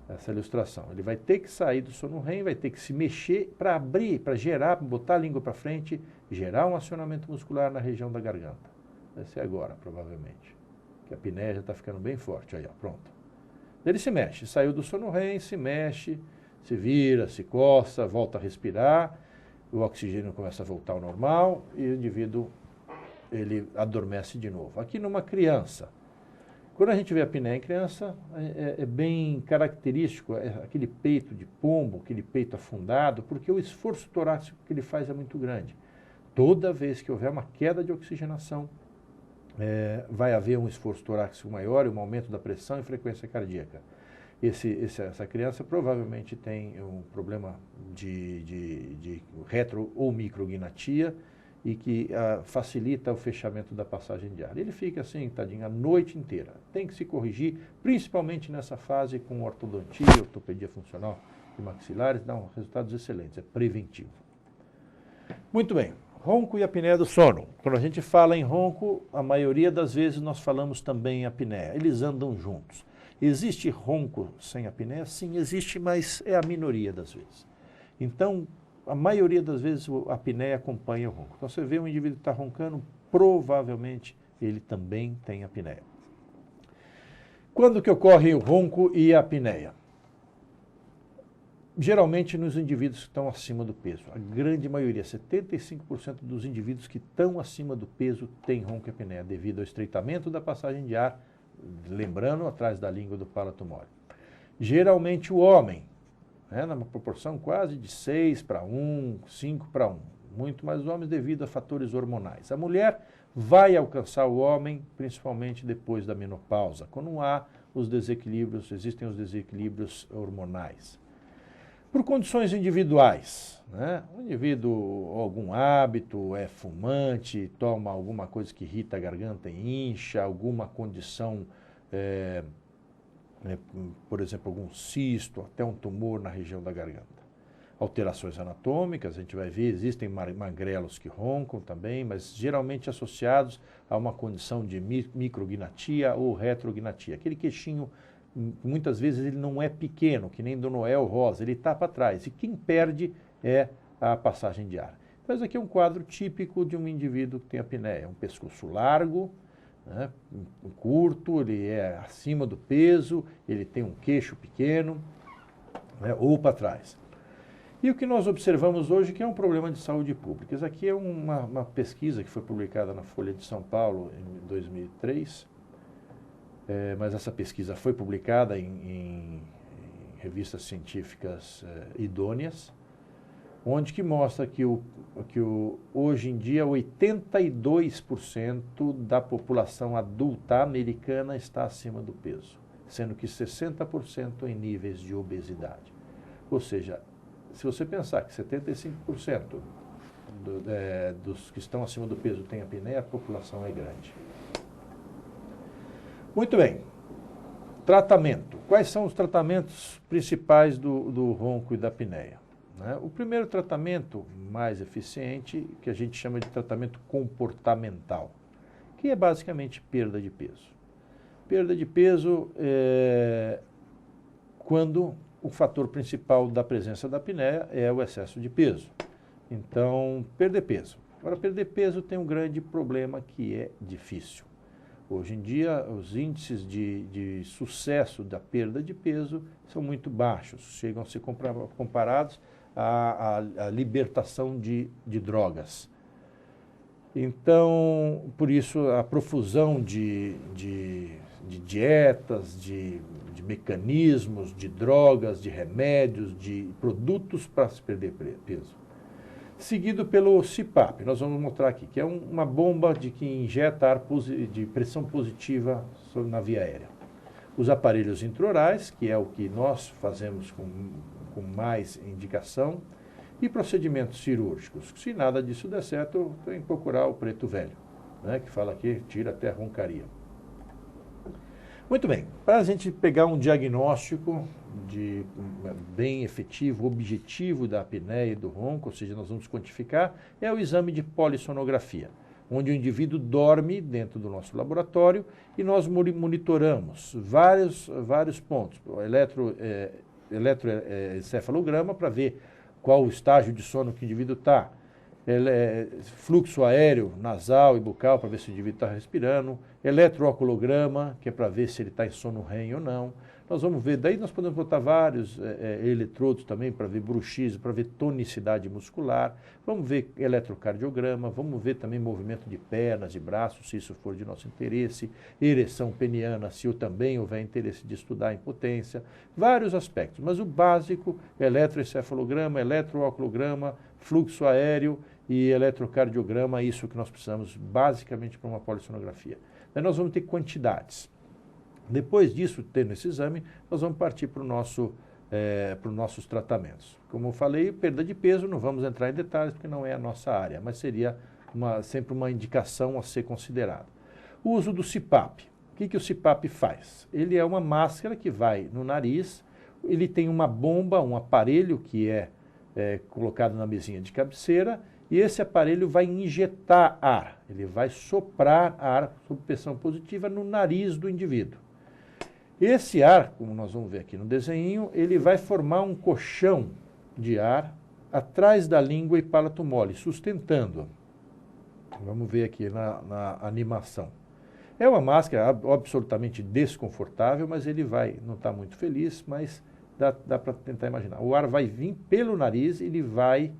Essa ilustração. Ele vai ter que sair do sono REM, vai ter que se mexer para abrir, para gerar, botar a língua para frente, gerar um acionamento muscular na região da garganta. Vai ser agora, provavelmente. Que a apneia já está ficando bem forte. Aí, pronto. Ele se mexe. Saiu do sono REM, se mexe, se vira, se coça, volta a respirar, o oxigênio começa a voltar ao normal e o indivíduo ele adormece de novo. Aqui numa criança, quando a gente vê a apneia em criança, é bem característico, aquele peito de pombo, aquele peito afundado, porque o esforço torácico que ele faz é muito grande. Toda vez que houver uma queda de oxigenação, vai haver um esforço torácico maior e um aumento da pressão e frequência cardíaca. Essa criança provavelmente tem um problema de retro ou micrognatia e que facilita o fechamento da passagem de ar. Ele fica assim, tadinho, a noite inteira. Tem que se corrigir, principalmente nessa fase com ortodontia, ortopedia funcional de maxilares, dão resultados excelentes, é preventivo. Muito bem, ronco e apneia do sono. Quando a gente fala em ronco, a maioria das vezes nós falamos também em apneia, eles andam juntos. Existe ronco sem apneia? Sim, existe, mas é a minoria das vezes. Então, a maioria das vezes a apneia acompanha o ronco. Então, você vê um indivíduo que está roncando, provavelmente ele também tem apneia. Quando que ocorre o ronco e a apneia? Geralmente nos indivíduos que estão acima do peso. A grande maioria, 75% dos indivíduos que estão acima do peso têm ronco e apneia, devido ao estreitamento da passagem de ar, lembrando, atrás da língua do palato mole. Geralmente o homem, numa proporção quase de 6:1, 5:1, muito mais homens devido a fatores hormonais. A mulher vai alcançar o homem, principalmente depois da menopausa, quando há os desequilíbrios, existem os desequilíbrios hormonais. Por condições individuais, o indivíduo, algum hábito, é fumante, toma alguma coisa que irrita a garganta e incha, alguma condição, por exemplo, algum cisto, até um tumor na região da garganta. Alterações anatômicas, a gente vai ver, existem magrelos que roncam também, mas geralmente associados a uma condição de micrognatia ou retrognatia, aquele queixinho. Muitas vezes ele não é pequeno, que nem do Noel Rosa, ele está para trás. E quem perde é a passagem de ar. Então, esse aqui é um quadro típico de um indivíduo que tem apneia. Um pescoço largo, né, curto, ele é acima do peso, ele tem um queixo pequeno, né, ou para trás. E o que nós observamos hoje que é um problema de saúde pública. Isso aqui é uma pesquisa que foi publicada na Folha de São Paulo em 2003, mas essa pesquisa foi publicada em revistas científicas idôneas, onde que mostra que, hoje em dia 82% da população adulta americana está acima do peso, sendo que 60% em níveis de obesidade. Ou seja, se você pensar que 75% dos que estão acima do peso têm apneia, a população é grande. Muito bem. Tratamento. Quais são os tratamentos principais do ronco e da apneia? Né? O primeiro tratamento mais eficiente, que a gente chama de tratamento comportamental, que é basicamente perda de peso. Perda de peso é quando o fator principal da presença da apneia é o excesso de peso. Então, perder peso. Agora, perder peso tem um grande problema que é difícil. Hoje em dia, os índices de sucesso da perda de peso são muito baixos, chegam a ser comparados à libertação de drogas. Então, por isso, a profusão de dietas, de mecanismos, de drogas, de remédios, de produtos para se perder peso. Seguido pelo CPAP, nós vamos mostrar aqui, que é uma bomba que injeta ar de pressão positiva na via aérea. Os aparelhos intraorais, que é o que nós fazemos com mais indicação, e procedimentos cirúrgicos. Se nada disso der certo, tem que procurar o preto velho, né, que fala que tira até a roncaria. Muito bem, para a gente pegar um diagnóstico bem efetivo, objetivo da apneia e do ronco, ou seja, nós vamos quantificar, é o exame de polissonografia, onde o indivíduo dorme dentro do nosso laboratório e nós monitoramos vários pontos, eletroencefalograma para ver qual o estágio de sono que o indivíduo está, fluxo aéreo, nasal e bucal, para ver se o indivíduo está respirando, eletrooculograma, que é para ver se ele está em sono REM ou não. Nós vamos ver, daí nós podemos botar vários eletrodos também para ver bruxismo, para ver tonicidade muscular, vamos ver eletrocardiograma, vamos ver também movimento de pernas e braços, se isso for de nosso interesse, ereção peniana, se também houver interesse de estudar a impotência, vários aspectos, mas o básico, eletroencefalograma, eletrooculograma, fluxo aéreo e eletrocardiograma, isso que nós precisamos basicamente para uma polissonografia. Daí nós vamos ter quantidades. Depois disso, tendo esse exame, nós vamos partir para os nossos tratamentos. Como eu falei, perda de peso, não vamos entrar em detalhes porque não é a nossa área, mas seria sempre uma indicação a ser considerada. O uso do CPAP. O que o CPAP faz? Ele é uma máscara que vai no nariz, ele tem uma bomba, um aparelho que é colocado na mesinha de cabeceira, e esse aparelho vai injetar ar, ele vai soprar ar sob pressão positiva no nariz do indivíduo. Esse ar, como nós vamos ver aqui no desenho, ele vai formar um colchão de ar atrás da língua e palato mole, sustentando-a. Vamos ver aqui na animação. É uma máscara absolutamente desconfortável, mas ele não está muito feliz, mas dá para tentar imaginar. O ar vai vir pelo nariz, ele vai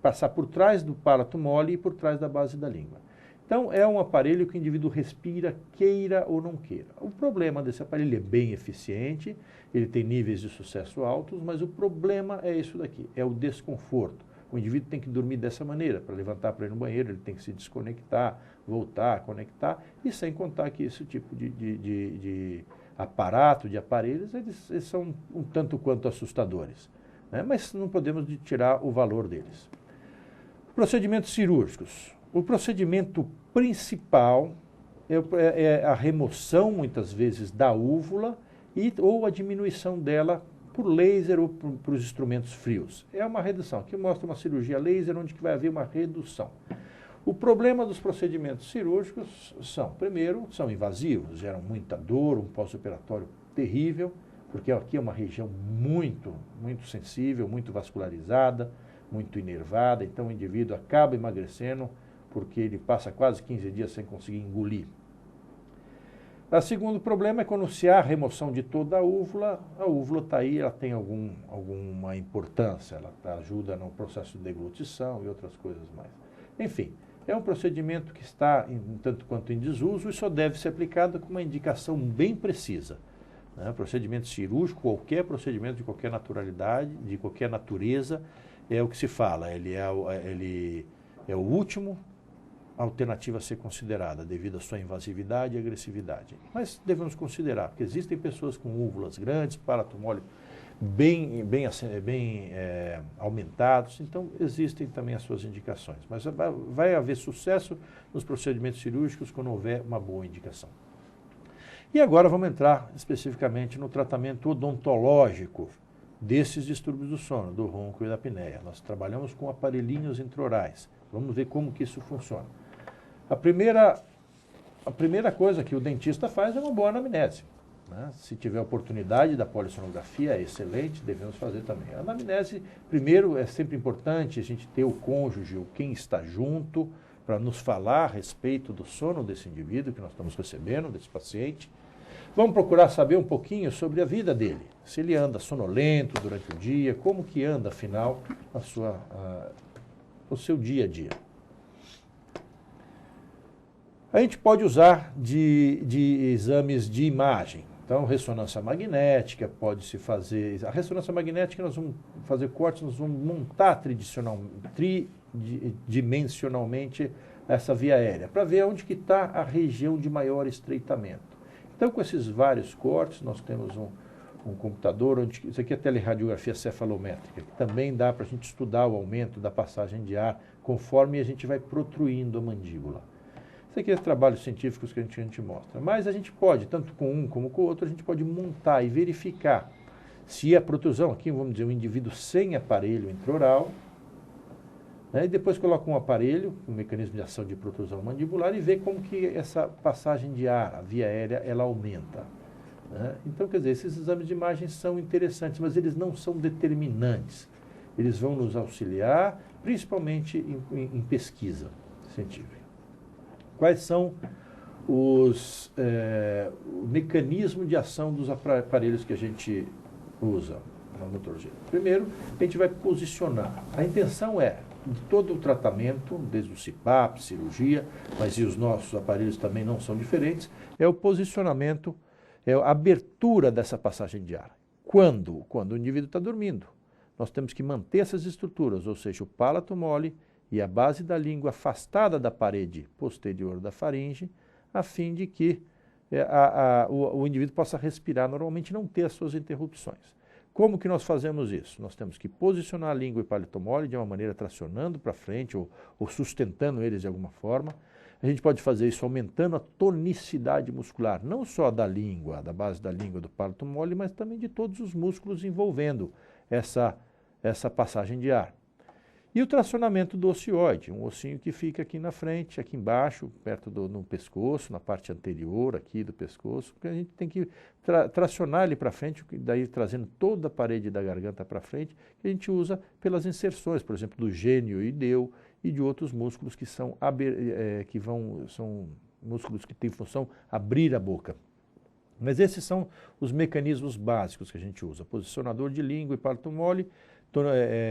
passar por trás do palato mole e por trás da base da língua. Então, é um aparelho que o indivíduo respira, queira ou não queira. O problema desse aparelho é bem eficiente, ele tem níveis de sucesso altos, mas o problema é isso daqui, é o desconforto. O indivíduo tem que dormir dessa maneira, para levantar para ir no banheiro, ele tem que se desconectar, voltar, conectar, e sem contar que esse tipo de aparato, de aparelhos, eles são um tanto quanto assustadores, né? Mas não podemos tirar o valor deles. Procedimentos cirúrgicos. O procedimento principal é a remoção, muitas vezes, da úvula ou a diminuição dela por laser ou por instrumentos frios. É uma redução. Aqui mostra uma cirurgia laser onde que vai haver uma redução. O problema dos procedimentos cirúrgicos primeiro, são invasivos, geram muita dor, um pós-operatório terrível, porque aqui é uma região muito sensível, muito vascularizada, muito enervada, então o indivíduo acaba emagrecendo porque ele passa quase 15 dias sem conseguir engolir. O segundo problema é quando se há remoção de toda a úvula está aí, ela tem alguma importância, ela ajuda no processo de deglutição e outras coisas mais. Enfim, é um procedimento que está, tanto quanto em desuso, e só deve ser aplicado com uma indicação bem precisa. Né? Procedimento cirúrgico, qualquer procedimento de qualquer naturalidade, de qualquer natureza, é o que se fala, ele é o último alternativa a ser considerada, devido à sua invasividade e agressividade. Mas devemos considerar, porque existem pessoas com úvulas grandes, palato mole bem aumentados, então existem também as suas indicações. Mas vai haver sucesso nos procedimentos cirúrgicos quando houver uma boa indicação. E agora vamos entrar especificamente no tratamento odontológico desses distúrbios do sono, do ronco e da apneia. Nós trabalhamos com aparelhinhos intraorais. Vamos ver como que isso funciona. A primeira coisa que o dentista faz é uma boa anamnese. Né? Se tiver oportunidade da polissonografia, é excelente, devemos fazer também. A anamnese, primeiro, é sempre importante a gente ter o cônjuge ou quem está junto para nos falar a respeito do sono desse indivíduo que nós estamos recebendo, desse paciente. Vamos procurar saber um pouquinho sobre a vida dele. Se ele anda sonolento durante o dia, como que anda, afinal, o seu dia a dia. A gente pode usar de exames de imagem. Então, ressonância magnética, pode-se fazer... A ressonância magnética, nós vamos fazer cortes, nós vamos montar tridimensionalmente essa via aérea, para ver onde que está a região de maior estreitamento. Então, com esses vários cortes, nós temos um computador, onde isso aqui é teleradiografia cefalométrica, que também dá para a gente estudar o aumento da passagem de ar, conforme a gente vai protruindo a mandíbula. Isso aqui é trabalhos científicos que a gente mostra. Mas a gente pode, tanto com um como com o outro, a gente pode montar e verificar se a protrusão, aqui vamos dizer, um indivíduo sem aparelho intraoral, né, e depois coloca um aparelho, um mecanismo de ação de protrusão mandibular, e vê como que essa passagem de ar, a via aérea, ela aumenta. Né? Então, quer dizer, esses exames de imagem são interessantes, mas eles não são determinantes. Eles vão nos auxiliar, principalmente em pesquisa científica. Quais são o mecanismo de ação dos aparelhos que a gente usa na odontologia? Primeiro, a gente vai posicionar. A intenção é, de todo o tratamento, desde o CPAP, cirurgia, mas e os nossos aparelhos também não são diferentes, é o posicionamento, é a abertura dessa passagem de ar. Quando? Quando o indivíduo está dormindo. Nós temos que manter essas estruturas, ou seja, o palato mole e a base da língua afastada da parede posterior da faringe, a fim de que o indivíduo possa respirar normalmente e não ter as suas interrupções. Como que nós fazemos isso? Nós temos que posicionar a língua e o palato mole de uma maneira tracionando para frente ou sustentando eles de alguma forma. A gente pode fazer isso aumentando a tonicidade muscular, não só da língua, da base da língua do palato mole, mas também de todos os músculos envolvendo essa passagem de ar. E o tracionamento do ocioide, um ossinho que fica aqui na frente, aqui embaixo, perto no pescoço, na parte anterior aqui do pescoço, porque a gente tem que tracionar ele para frente, daí trazendo toda a parede da garganta para frente, que a gente usa pelas inserções, por exemplo, do genioideu e de outros músculos que são músculos que têm função abrir a boca. Mas esses são os mecanismos básicos que a gente usa, posicionador de língua e palato mole,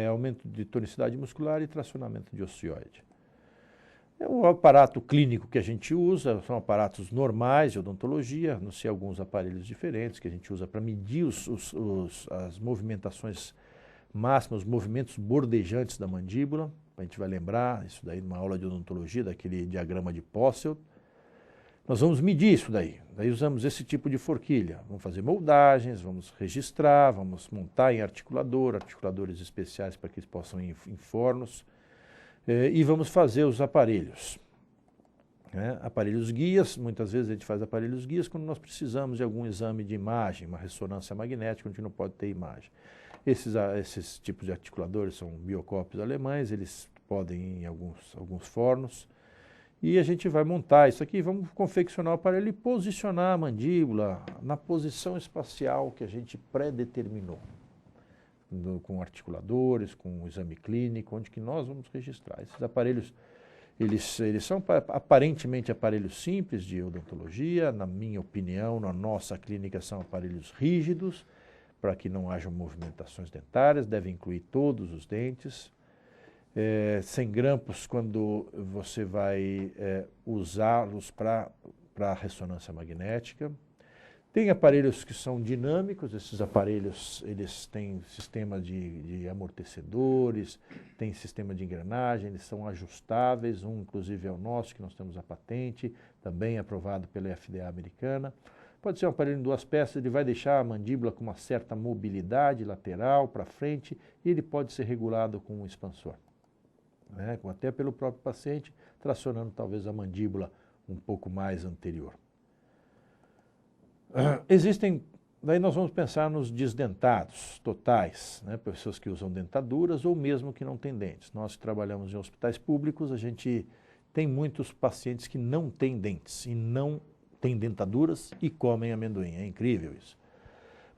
aumento de tonicidade muscular e tracionamento de ocioide. O aparato clínico que a gente usa são aparatos normais de odontologia, não sei, alguns aparelhos diferentes que a gente usa para medir as movimentações máximas, os movimentos bordejantes da mandíbula. A gente vai lembrar isso daí numa aula de odontologia, daquele diagrama de Posselt. Nós vamos medir isso daí. Daí usamos esse tipo de forquilha. Vamos fazer moldagens, vamos registrar, vamos montar em articuladores especiais para que eles possam ir em fornos. E vamos fazer os aparelhos. Aparelhos guias, muitas vezes a gente faz aparelhos guias quando nós precisamos de algum exame de imagem, uma ressonância magnética, onde não pode ter imagem. Esses tipos de articuladores são biocópios alemães, eles podem ir em alguns fornos. E a gente vai montar isso aqui, vamos confeccionar o aparelho e posicionar a mandíbula na posição espacial que a gente pré-determinou. com articuladores, com exame clínico, onde que nós vamos registrar. Esses aparelhos, eles são aparentemente aparelhos simples de odontologia, na minha opinião, na nossa clínica são aparelhos rígidos, para que não hajam movimentações dentárias, devem incluir todos os dentes. Sem grampos quando você vai usá-los para ressonância magnética. Tem aparelhos que são dinâmicos, esses aparelhos eles têm sistema de amortecedores, tem sistema de engrenagem, eles são ajustáveis, um inclusive é o nosso, que nós temos a patente, também aprovado pela FDA americana. Pode ser um aparelho em 2 peças, ele vai deixar a mandíbula com uma certa mobilidade lateral para frente e ele pode ser regulado com um expansor, né? Até pelo próprio paciente, tracionando talvez a mandíbula um pouco mais anterior. Existem, daí nós vamos pensar nos desdentados totais, né? Pessoas que usam dentaduras ou mesmo que não têm dentes. Nós que trabalhamos em hospitais públicos, a gente tem muitos pacientes que não têm dentes e não têm dentaduras e comem amendoim. É incrível isso.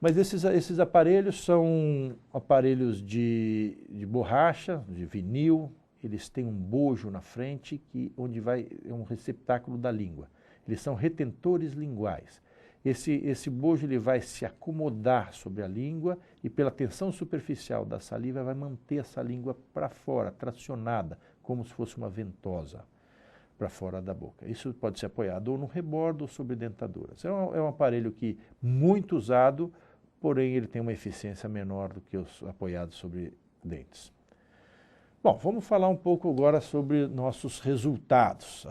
Mas esses aparelhos são aparelhos de borracha, de vinil, eles têm um bojo na frente onde é um receptáculo da língua. Eles são retentores linguais. Esse bojo ele vai se acomodar sobre a língua e pela tensão superficial da saliva vai manter essa língua para fora, tracionada, como se fosse uma ventosa para fora da boca. Isso pode ser apoiado ou no rebordo ou sobre dentaduras. É um aparelho que muito usado, porém ele tem uma eficiência menor do que os apoiados sobre dentes. Bom, vamos falar um pouco agora sobre nossos resultados.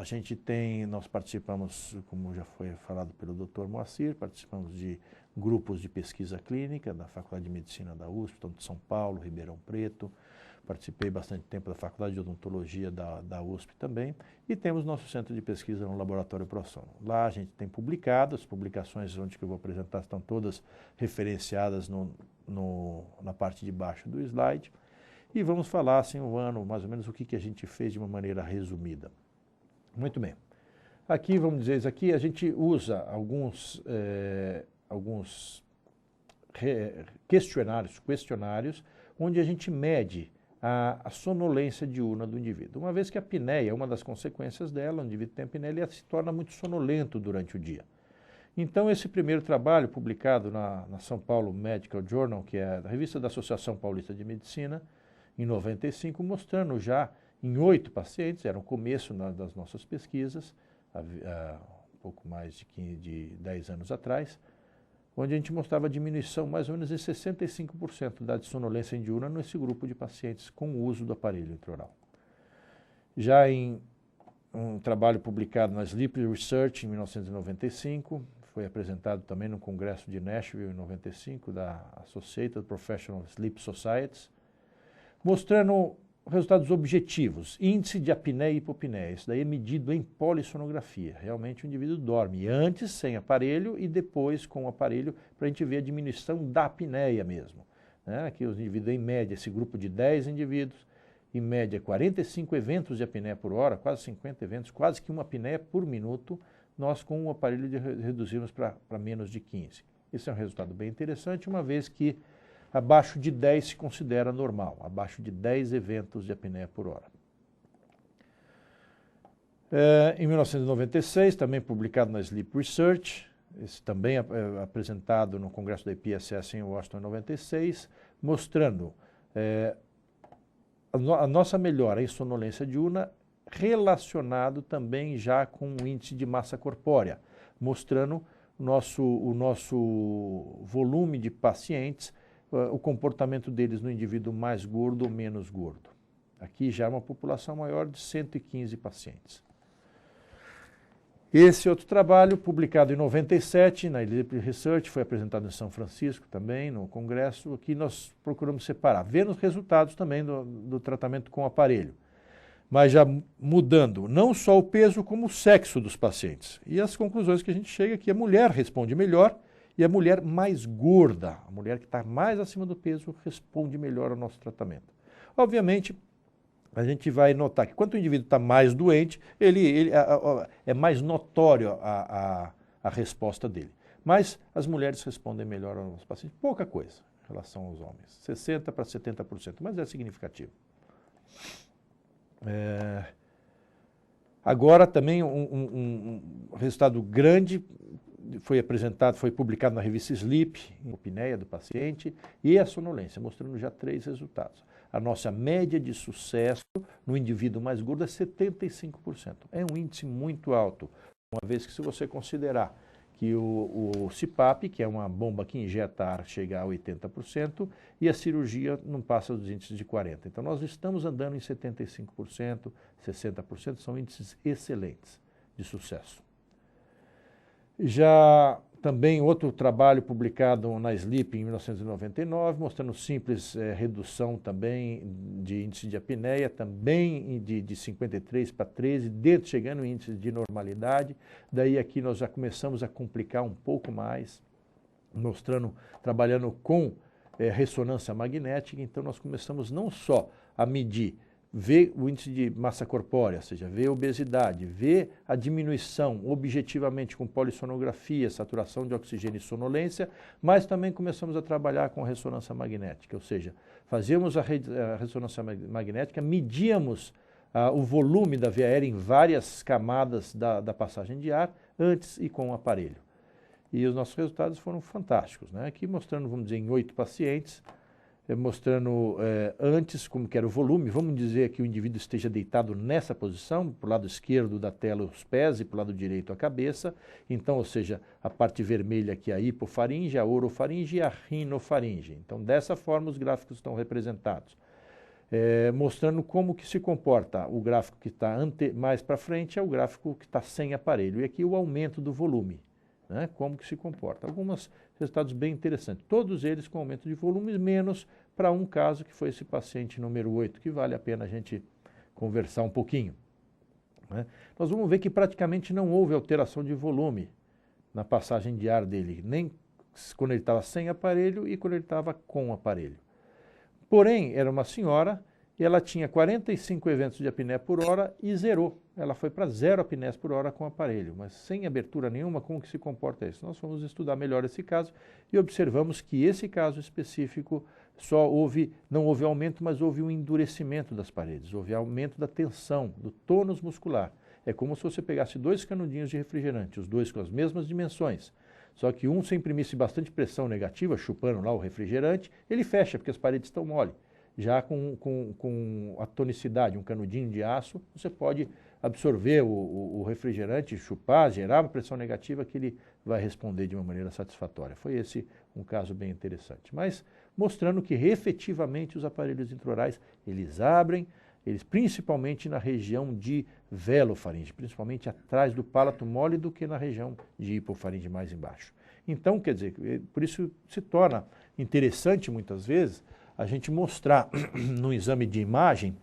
Nós participamos, como já foi falado pelo Dr. Moacir, participamos de grupos de pesquisa clínica da Faculdade de Medicina da USP, tanto de São Paulo, Ribeirão Preto. Participei bastante tempo da Faculdade de Odontologia da USP também. E temos nosso centro de pesquisa no Laboratório ProSono. Lá a gente tem publicado, as publicações onde que eu vou apresentar estão todas referenciadas na parte de baixo do slide. E vamos falar, assim, um ano, mais ou menos, o que a gente fez de uma maneira resumida. Muito bem. Aqui, vamos dizer isso aqui, a gente usa alguns questionários, onde a gente mede a sonolência diurna do indivíduo. Uma vez que a apneia é uma das consequências dela, o indivíduo tem apneia, ele se torna muito sonolento durante o dia. Então, esse primeiro trabalho, publicado na São Paulo Medical Journal, que é a revista da Associação Paulista de Medicina, em 95, mostrando já em 8 pacientes, era o começo das nossas pesquisas, um pouco mais de 10 anos atrás, onde a gente mostrava a diminuição mais ou menos em 65% da sonolência diurna nesse grupo de pacientes com o uso do aparelho intraoral. Já em um trabalho publicado na Sleep Research em 1995, foi apresentado também no Congresso de Nashville em 95, da Associated Professional Sleep Societies, mostrando resultados objetivos, índice de apneia e hipopneia. Isso daí é medido em polissonografia. Realmente o indivíduo dorme antes sem aparelho e depois com o aparelho para a gente ver a diminuição da apneia mesmo, né? Aqui os indivíduos, em média, esse grupo de 10 indivíduos, em média 45 eventos de apneia por hora, quase 50 eventos, quase que uma apneia por minuto, nós com o aparelho reduzimos para menos de 15. Esse é um resultado bem interessante, uma vez que abaixo de 10 se considera normal, abaixo de 10 eventos de apneia por hora. Em 1996, também publicado na Sleep Research, esse também apresentado no Congresso da IPSS em Washington em 96, mostrando a nossa melhora em sonolência diurna relacionado também já com o índice de massa corpórea, mostrando o nosso volume de pacientes, o comportamento deles no indivíduo mais gordo ou menos gordo. Aqui já é uma população maior de 115 pacientes. Esse outro trabalho, publicado em 97, na Sleep Research, foi apresentado em São Francisco também, no congresso. Aqui nós procuramos separar, vendo os resultados também do tratamento com aparelho, mas já mudando não só o peso, como o sexo dos pacientes. E as conclusões que a gente chega é que a mulher responde melhor e a mulher mais gorda, a mulher que está mais acima do peso, responde melhor ao nosso tratamento. Obviamente, a gente vai notar que quanto o indivíduo está mais doente, é mais notório a resposta dele. Mas as mulheres respondem melhor aos pacientes, pouca coisa em relação aos homens, 60% para 70%, mas é significativo. Agora também um resultado grande foi apresentado, foi publicado na revista Sleep, a apneia do paciente e a sonolência, mostrando já 3 resultados. A nossa média de sucesso no indivíduo mais gordo é 75%. É um índice muito alto, uma vez que se você considerar que o CPAP, que é uma bomba que injeta ar, chega a 80%, e a cirurgia não passa dos índices de 40%. Então, nós estamos andando em 75%, 60%, são índices excelentes de sucesso. Já também outro trabalho publicado na Sleep em 1999, mostrando simples redução também de índice de apneia, também de 53 para 13, chegando em índice de normalidade. Daí aqui nós já começamos a complicar um pouco mais, mostrando, trabalhando com ressonância magnética. Então nós começamos não só a medir, ver o índice de massa corpórea, ou seja, ver a obesidade, ver a diminuição objetivamente com polissonografia, saturação de oxigênio e sonolência, mas também começamos a trabalhar com ressonância magnética, ou seja, fazíamos a ressonância magnética, medíamos o volume da via aérea em várias camadas da passagem de ar, antes e com o aparelho. E os nossos resultados foram fantásticos, né? Aqui mostrando, vamos dizer, em 8 pacientes, mostrando antes como que era o volume. Vamos dizer que o indivíduo esteja deitado nessa posição, para o lado esquerdo da tela os pés e para o lado direito a cabeça. Então, ou seja, a parte vermelha aqui é a hipofaringe, a orofaringe e a rinofaringe. Então, dessa forma os gráficos estão representados. Mostrando como que se comporta. O gráfico que está mais para frente é o gráfico que está sem aparelho. E aqui o aumento do volume. Né, como que se comporta. Alguns resultados bem interessantes, todos eles com aumento de volumes, menos para um caso que foi esse paciente número 8, que vale a pena a gente conversar um pouquinho. Né. Nós vamos ver que praticamente não houve alteração de volume na passagem de ar dele, nem quando ele estava sem aparelho e quando ele estava com aparelho. Porém, era uma senhora e ela tinha 45 eventos de apneia por hora e zerou. Ela foi para 0 apneias por hora com aparelho, mas sem abertura nenhuma. Como que se comporta isso? Nós fomos estudar melhor esse caso e observamos que esse caso específico não houve aumento, mas houve um endurecimento das paredes, houve aumento da tensão, do tônus muscular. É como se você pegasse 2 canudinhos de refrigerante, os dois com as mesmas dimensões, só que um, se imprimisse bastante pressão negativa, chupando lá o refrigerante, ele fecha, porque as paredes estão mole. Já com a tonicidade, um canudinho de aço, você pode absorver o refrigerante, chupar, gerar uma pressão negativa que ele vai responder de uma maneira satisfatória. Foi esse um caso bem interessante. Mas mostrando que efetivamente os aparelhos intraorais, eles abrem, eles principalmente na região de velofaringe, principalmente atrás do palato mole do que na região de hipofaringe mais embaixo. Então, quer dizer, por isso se torna interessante muitas vezes a gente mostrar no exame de imagem,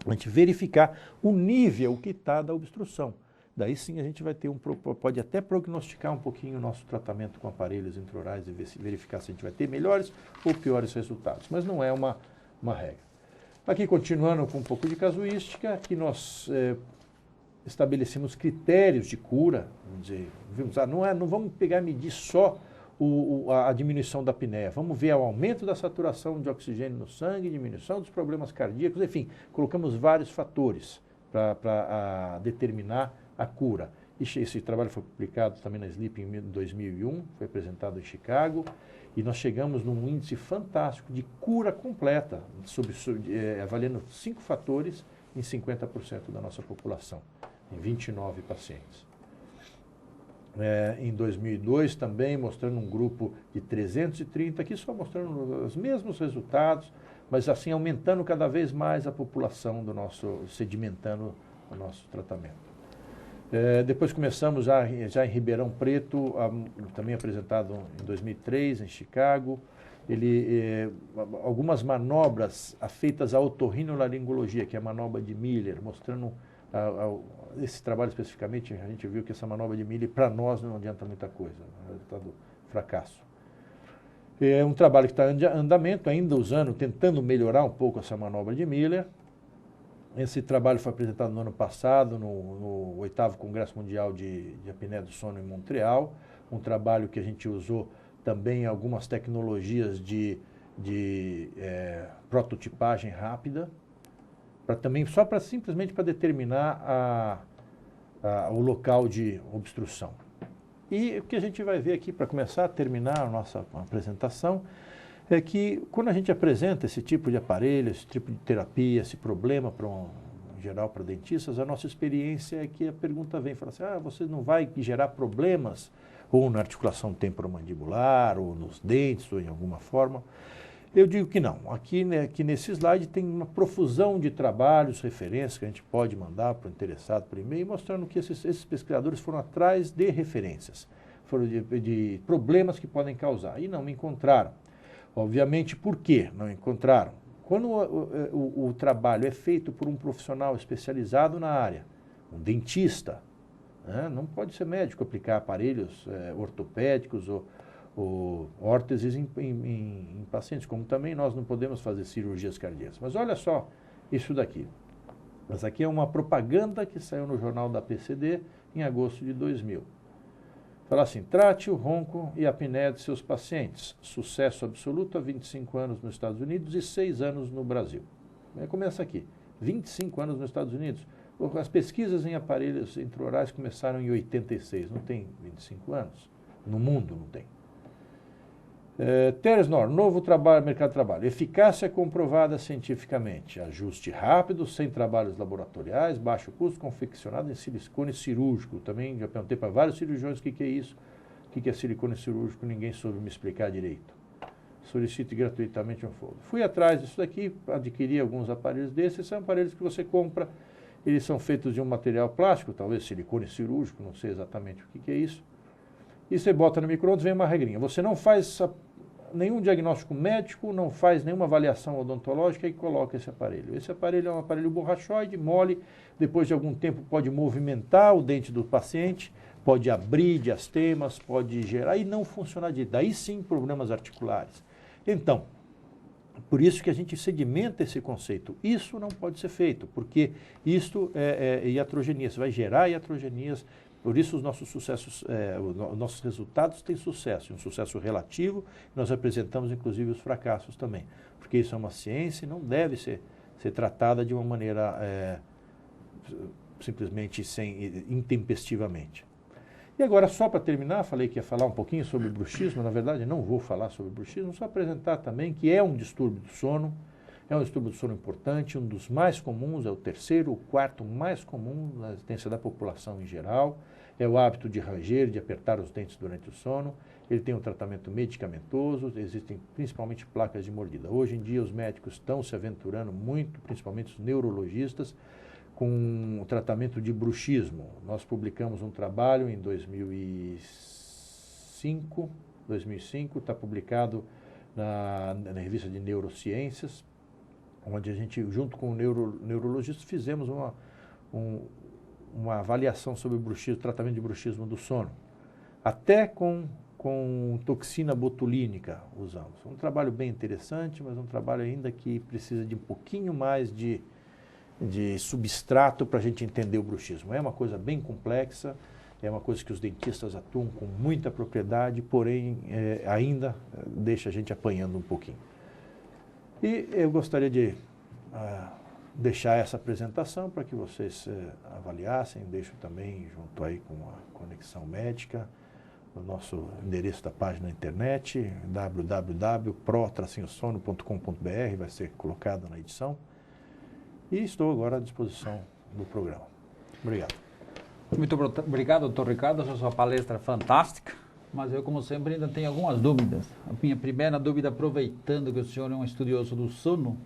a gente verificar o nível que está da obstrução. Daí sim a gente vai ter pode até prognosticar um pouquinho o nosso tratamento com aparelhos intraorais e verificar se a gente vai ter melhores ou piores resultados. Mas não é uma regra. Aqui, continuando com um pouco de casuística, aqui nós estabelecemos critérios de cura, vamos dizer, não vamos pegar e medir só a diminuição da apneia, vamos ver o aumento da saturação de oxigênio no sangue, diminuição dos problemas cardíacos, enfim, colocamos vários fatores para determinar a cura. Esse trabalho foi publicado também na Sleep em 2001, foi apresentado em Chicago, e nós chegamos num índice fantástico de cura completa, avaliando 5 fatores em 50% da nossa população, em 29 pacientes. Em 2002 também, mostrando um grupo de 330, aqui só mostrando os mesmos resultados, mas assim aumentando cada vez mais a população sedimentando o nosso tratamento. Depois começamos já em Ribeirão Preto, também apresentado em 2003, em Chicago, algumas manobras feitas à otorrinolaringologia, que é a manobra de Miller, mostrando esse trabalho especificamente, a gente viu que essa manobra de Miller, para nós, não adianta muita coisa, é um resultado fracasso. É um trabalho que está em andamento, ainda tentando melhorar um pouco essa manobra de Miller. Esse trabalho foi apresentado no ano passado, no 8º Congresso Mundial de Apneia do Sono em Montreal, um trabalho que a gente usou também algumas tecnologias de prototipagem rápida, também só para simplesmente para determinar o local de obstrução. E o que a gente vai ver aqui para começar a terminar a nossa apresentação é que quando a gente apresenta esse tipo de aparelho, esse tipo de terapia, esse problema em geral para dentistas, a nossa experiência é que a pergunta vem, fala assim, você não vai gerar problemas ou na articulação temporomandibular, ou nos dentes, ou em alguma forma. Eu digo que não. Aqui nesse slide tem uma profusão de trabalhos, referências que a gente pode mandar para o interessado por e-mail, mostrando que esses pesquisadores foram atrás de referências, foram de problemas que podem causar, e não encontraram. Obviamente, por que não encontraram? Quando o trabalho é feito por um profissional especializado na área, um dentista, não pode ser médico aplicar aparelhos ortopédicos ou órteses em pacientes, como também nós não podemos fazer cirurgias cardíacas. Mas olha só isso daqui. Essa aqui é uma propaganda que saiu no jornal da PCD em agosto de 2000. Fala assim, trate o ronco e a apneia de seus pacientes. Sucesso absoluto há 25 anos nos Estados Unidos e 6 anos no Brasil. Começa aqui, 25 anos nos Estados Unidos. As pesquisas em aparelhos intraorais começaram em 86, não tem 25 anos. No mundo não tem. Teresnor, novo mercado de trabalho. Eficácia comprovada cientificamente. Ajuste rápido, sem trabalhos laboratoriais, baixo custo, confeccionado em silicone cirúrgico. Também já perguntei para vários cirurgiões o que é isso. O que é silicone cirúrgico, ninguém soube me explicar direito. Solicite gratuitamente um folder. Fui atrás disso daqui, adquiri alguns aparelhos desses. São aparelhos que você compra, eles são feitos de um material plástico, talvez silicone cirúrgico, não sei exatamente o que é isso. E você bota no micro-ondas, vem uma regrinha. Você não faz nenhum diagnóstico médico, não faz nenhuma avaliação odontológica e coloca esse aparelho. Esse aparelho é um aparelho borrachoide, mole, depois de algum tempo pode movimentar o dente do paciente, pode abrir diastemas, pode gerar e não funcionar daí sim problemas articulares. Então, por isso que a gente segmenta esse conceito. Isso não pode ser feito, porque isto é iatrogenia, você vai gerar iatrogenias. Por isso os nossos sucessos, os nossos resultados têm sucesso, um sucesso relativo. Nós apresentamos inclusive os fracassos também, porque isso é uma ciência e não deve ser tratada de uma maneira simplesmente intempestivamente. E agora, só para terminar, falei que ia falar um pouquinho sobre bruxismo, na verdade não vou falar sobre bruxismo, só apresentar também que é um distúrbio do sono, é um distúrbio do sono importante, um dos mais comuns, é o terceiro, o quarto mais comum na existência da população em geral, é o hábito de ranger, de apertar os dentes durante o sono, ele tem um tratamento medicamentoso, existem principalmente placas de mordida. Hoje em dia os médicos estão se aventurando muito, principalmente os neurologistas, com o tratamento de bruxismo. Nós publicamos um trabalho em 2005, está publicado na revista de Neurociências, onde a gente, junto com o neurologista, fizemos uma avaliação sobre o bruxismo, tratamento de bruxismo do sono. Até com toxina botulínica usamos. Um trabalho bem interessante, mas um trabalho ainda que precisa de um pouquinho mais de substrato para a gente entender o bruxismo. É uma coisa bem complexa, é uma coisa que os dentistas atuam com muita propriedade, porém ainda deixa a gente apanhando um pouquinho. E eu gostaria de deixar essa apresentação para que vocês avaliassem. Deixo também junto aí com a Conexão Médica o nosso endereço da página na internet, www.pro-sono.com.br, vai ser colocado na edição. E estou agora à disposição do programa. Obrigado. Muito obrigado, doutor Ricardo, essa sua palestra fantástica. Mas eu, como sempre, ainda tenho algumas dúvidas. A minha primeira dúvida, aproveitando que o senhor é um estudioso do sono,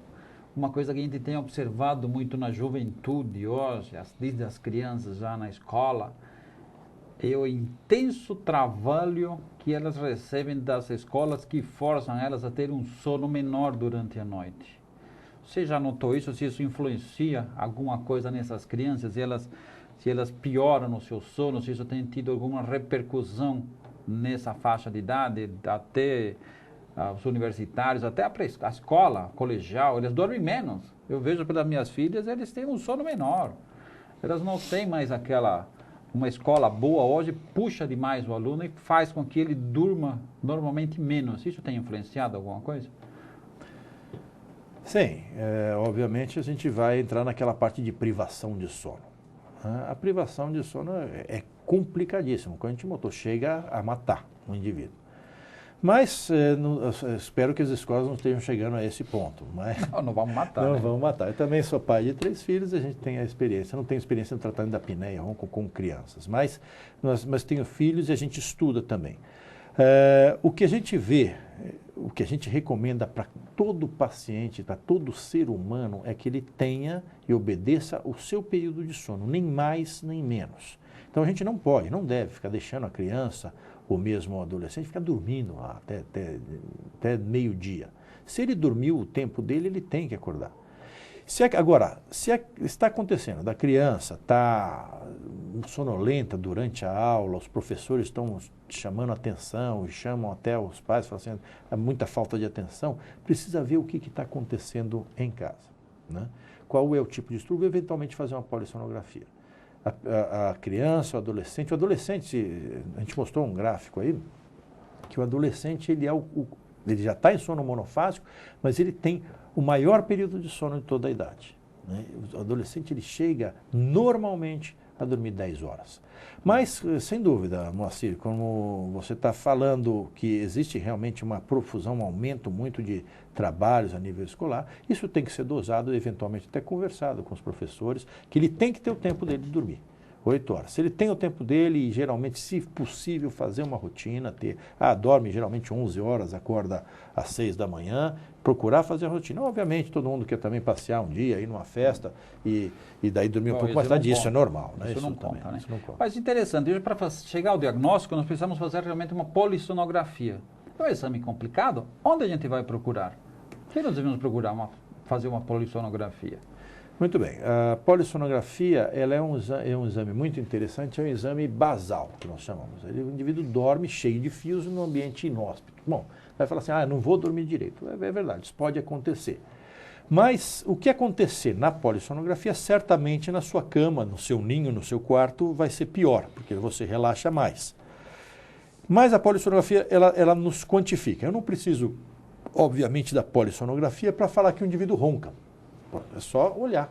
uma coisa que a gente tem observado muito na juventude hoje, desde as crianças já na escola, é o intenso trabalho que elas recebem das escolas que forçam elas a ter um sono menor durante a noite. Você já notou isso? Se isso influencia alguma coisa nessas crianças? Se elas pioram o seu sono? Se isso tem tido alguma repercussão nessa faixa de idade, até os universitários, até a escola, colegial, eles dormem menos. Eu vejo pelas minhas filhas, eles têm um sono menor. Elas não têm mais aquela uma escola boa hoje puxa demais o aluno e faz com que ele durma normalmente menos. Isso tem influenciado alguma coisa? Sim, obviamente a gente vai entrar naquela parte de privação de sono. A privação de sono é complicadíssimo. Quando a gente motor, chega a matar o indivíduo. Mas eu espero que as escolas não estejam chegando a esse ponto. Mas não vamos matar. Não né? vamos matar. Eu também sou pai de 3 filhos, a gente tem a experiência. Eu não tenho experiência no tratamento da apneia ronco com crianças, mas tenho filhos e a gente estuda também. O que a gente vê, o que a gente recomenda para todo paciente, para todo ser humano, é que ele tenha e obedeça o seu período de sono, nem mais nem menos. Então a gente não pode, não deve ficar deixando a criança ou mesmo o adolescente ficar dormindo lá até meio-dia. Se ele dormiu o tempo dele, ele tem que acordar. Agora, se está acontecendo da criança está sonolenta durante a aula, os professores estão chamando atenção, chamam até os pais, falam assim, há muita falta de atenção, precisa ver o que está acontecendo em casa. Né? Qual é o tipo de distúrbio? Eventualmente fazer uma polissonografia. A criança, o adolescente, a gente mostrou um gráfico aí, que o adolescente ele já está em sono monofásico, mas ele tem o maior período de sono de toda a idade. Né? O adolescente ele chega normalmente a dormir 10 horas. Mas, sem dúvida, Moacir, como você está falando que existe realmente uma profusão, um aumento muito de trabalhos a nível escolar, isso tem que ser dosado, eventualmente até conversado com os professores, que ele tem que ter o tempo dele de dormir. 8 horas. Se ele tem o tempo dele e geralmente, se possível, fazer uma rotina, dorme geralmente 11 horas, acorda às 6 da manhã, procurar fazer a rotina. Obviamente, todo mundo quer também passear um dia, ir numa festa e daí dormir um pouco mais tarde. Isso é normal. Né? Isso não conta, né? Isso não conta. Mas interessante, para chegar ao diagnóstico, nós precisamos fazer realmente uma polissonografia. É um exame complicado. Onde a gente vai procurar? Quem nós devemos procurar fazer uma polissonografia? Muito bem. A polissonografia ela é um exame muito interessante, é um exame basal, que nós chamamos. O indivíduo dorme cheio de fios num ambiente inóspito. Bom, vai falar assim, não vou dormir direito. É verdade, isso pode acontecer. Mas o que acontecer na polissonografia, certamente na sua cama, no seu ninho, no seu quarto, vai ser pior, porque você relaxa mais. Mas a polissonografia, ela nos quantifica. Eu não preciso, obviamente, da polissonografia para falar que o indivíduo ronca. É só olhar.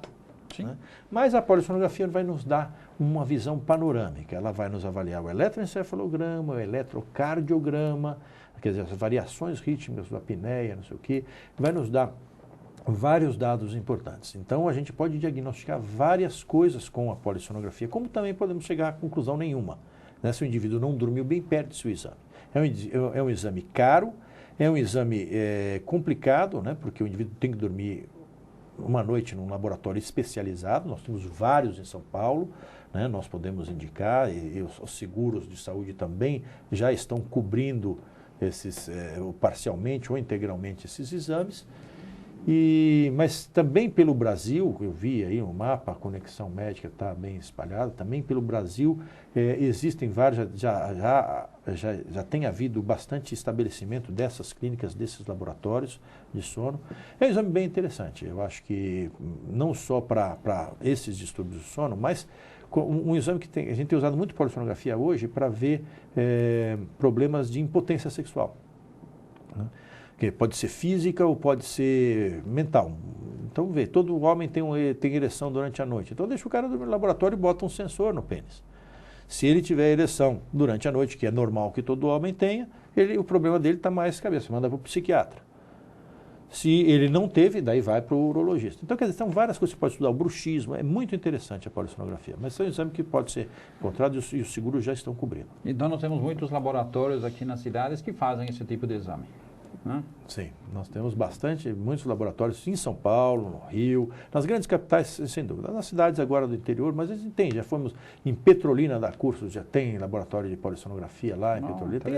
Né? Mas a polissonografia vai nos dar uma visão panorâmica. Ela vai nos avaliar o eletroencefalograma, o eletrocardiograma, quer dizer, as variações rítmicas da apneia, não sei o quê. Vai nos dar vários dados importantes. Então, a gente pode diagnosticar várias coisas com a polissonografia, como também podemos chegar a conclusão nenhuma. Né? Se o indivíduo não dormiu bem, perde seu exame. É um exame caro, é um exame complicado, né? Porque o indivíduo tem que dormir uma noite num laboratório especializado, nós temos vários em São Paulo, né? Nós podemos indicar, e os seguros de saúde também já estão cobrindo parcialmente ou integralmente esses exames. Mas também pelo Brasil, eu vi aí um mapa, a Conexão Médica está bem espalhada, também pelo Brasil existem vários, já tem havido bastante estabelecimento dessas clínicas, desses laboratórios de sono. É um exame bem interessante, eu acho que não só para esses distúrbios do sono, mas um exame que a gente tem usado muito polissonografia hoje para ver problemas de impotência sexual. Né? Que pode ser física ou pode ser mental. Então, todo homem tem ereção durante a noite. Então, deixa o cara no laboratório e bota um sensor no pênis. Se ele tiver ereção durante a noite, que é normal que todo homem tenha, o problema dele está mais cabeça, manda para o psiquiatra. Se ele não teve, daí vai para o urologista. Então, quer dizer, são várias coisas que você pode estudar. O bruxismo, é muito interessante a polissonografia, mas é um exame que pode ser encontrado e os seguros já estão cobrindo. Então, nós temos muitos laboratórios aqui nas cidades que fazem esse tipo de exame. Sim, nós temos muitos laboratórios em São Paulo, no Rio, nas grandes capitais, sem dúvida. Nas cidades agora do interior, mas a gente tem, já fomos em Petrolina da Cursos, já tem laboratório de polissonografia lá em Petrolina. Tem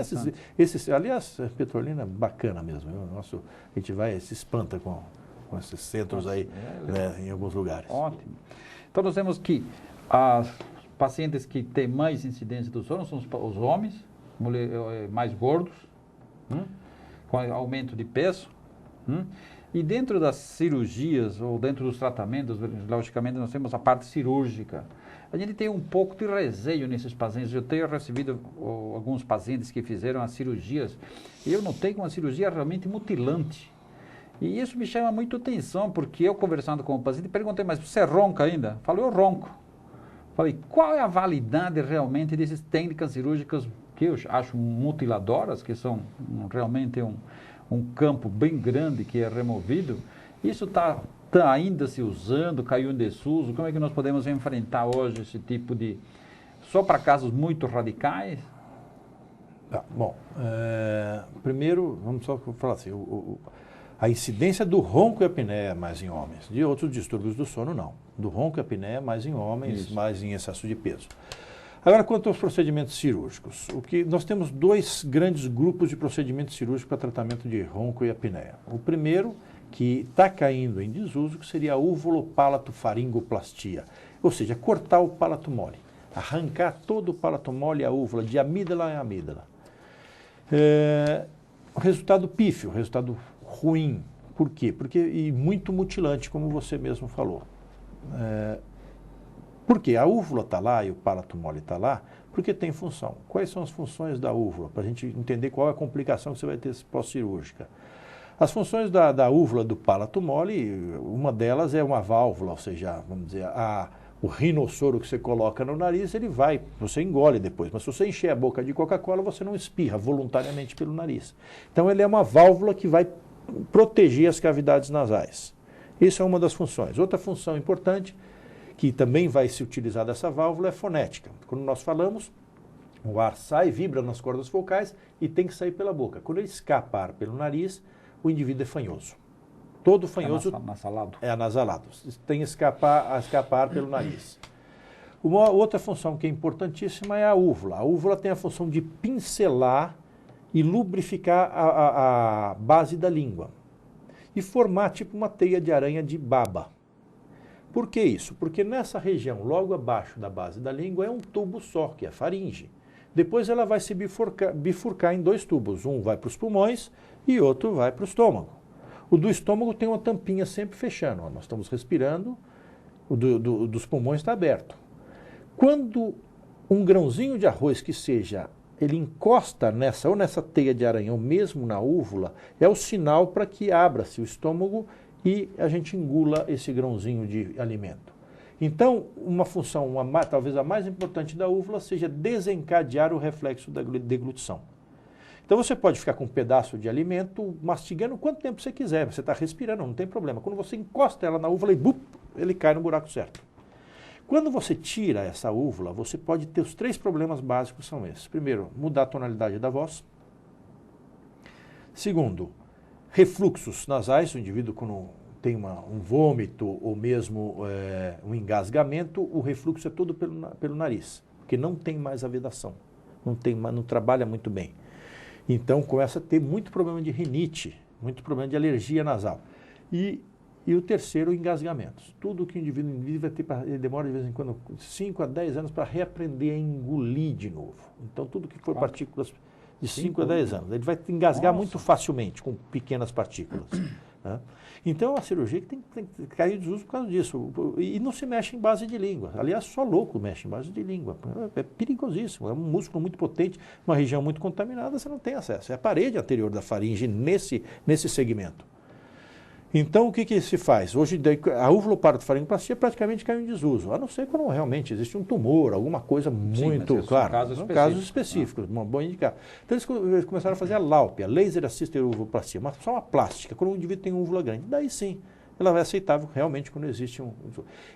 aliás, Petrolina é bacana mesmo. A gente se espanta com esses centros aí, né, em alguns lugares. Ótimo. Então nós temos que as pacientes que têm mais incidência do sono são os homens, mais gordos, com aumento de peso, E dentro das cirurgias, ou dentro dos tratamentos, logicamente nós temos a parte cirúrgica. A gente tem um pouco de receio nesses pacientes. Eu tenho recebido alguns pacientes que fizeram as cirurgias, e eu notei que uma cirurgia realmente mutilante. E isso me chama muito atenção, porque eu conversando com o paciente, perguntei, mas você ronca ainda? Falei, eu ronco. Falei, qual é a validade realmente dessas técnicas cirúrgicas que eu acho mutiladoras, que são realmente um campo bem grande que é removido? Isso está ainda se usando, caiu em desuso? Como é que nós podemos enfrentar hoje esse tipo de... Só para casos muito radicais? Primeiro, vamos só falar assim, a incidência do ronco e apneia é mais em homens, de outros distúrbios do sono não. Do ronco e apneia é mais em homens, isso, mais em excesso de peso. Agora, quanto aos procedimentos cirúrgicos, nós temos dois grandes grupos de procedimentos cirúrgicos para tratamento de ronco e apneia. O primeiro, que está caindo em desuso, que seria a uvulopalatofaringoplastia, ou seja, cortar o palato mole, arrancar todo o palato mole, a úvula, de amígdala em amígdala. Resultado pífio, resultado ruim. Por quê? E muito mutilante, como você mesmo falou. Porque a úvula está lá e o palato mole está lá, porque tem função. Quais são as funções da úvula? Para a gente entender qual é a complicação que você vai ter pós-cirúrgica. As funções da úvula do palato mole, uma delas é uma válvula, ou seja, vamos dizer, o rinossoro que você coloca no nariz, você engole depois, mas se você encher a boca de Coca-Cola, você não espirra voluntariamente pelo nariz. Então ele é uma válvula que vai proteger as cavidades nasais. Isso é uma das funções. Outra função importante, que também vai se utilizar dessa válvula, é fonética. Quando nós falamos, o ar sai, vibra nas cordas vocais e tem que sair pela boca. Quando ele escapa ar pelo nariz, o indivíduo é fanhoso. Todo fanhoso é anasalado. Tem que escapar pelo nariz. Uma outra função que é importantíssima é a úvula. A úvula tem a função de pincelar e lubrificar a base da língua e formar tipo uma teia de aranha de baba. Por que isso? Porque nessa região, logo abaixo da base da língua, é um tubo só, que é a faringe. Depois ela vai se bifurcar em dois tubos. Um vai para os pulmões e outro vai para o estômago. O do estômago tem uma tampinha sempre fechando. Nós estamos respirando, o dos pulmões está aberto. Quando um grãozinho de arroz que seja, ele encosta ou nessa teia de aranha ou mesmo na úvula, é o sinal para que abra-se o estômago e a gente engula esse grãozinho de alimento. Então, uma função, talvez a mais importante da úvula, seja desencadear o reflexo da deglutição. Então você pode ficar com um pedaço de alimento mastigando quanto tempo você quiser, você está respirando, não tem problema. Quando você encosta ela na úvula, ele cai no buraco certo. Quando você tira essa úvula, você pode ter os 3 problemas básicos são esses. Primeiro, mudar a tonalidade da voz. Segundo, refluxos nasais, o indivíduo quando tem um vômito ou mesmo um engasgamento, o refluxo é todo pelo nariz, porque não tem mais a vedação, não trabalha muito bem. Então começa a ter muito problema de rinite, muito problema de alergia nasal. E o terceiro, engasgamentos. Tudo que o indivíduo vai ter, ele demora de vez em quando 5 a 10 anos para reaprender a engolir de novo. Então tudo que for partículas de 5 a 10 anos, ele vai engasgar muito facilmente com pequenas partículas. Né? Então a cirurgia tem que cair de desuso por causa disso. E não se mexe em base de língua. Aliás, só louco mexe em base de língua. É perigosíssimo. É um músculo muito potente, uma região muito contaminada, você não tem acesso. É a parede anterior da faringe nesse segmento. Então, o que se faz? Hoje, a uvulopalatofaringoplastia praticamente caiu em desuso, a não ser quando realmente existe um tumor, alguma coisa muito, claro, casos específicos, bom indicar. Então, eles começaram a fazer a LAUP, a Laser Assisted Uvuloplastia, só uma plástica, quando o indivíduo tem um úvula grande. Daí sim, ela é aceitável realmente quando existe um...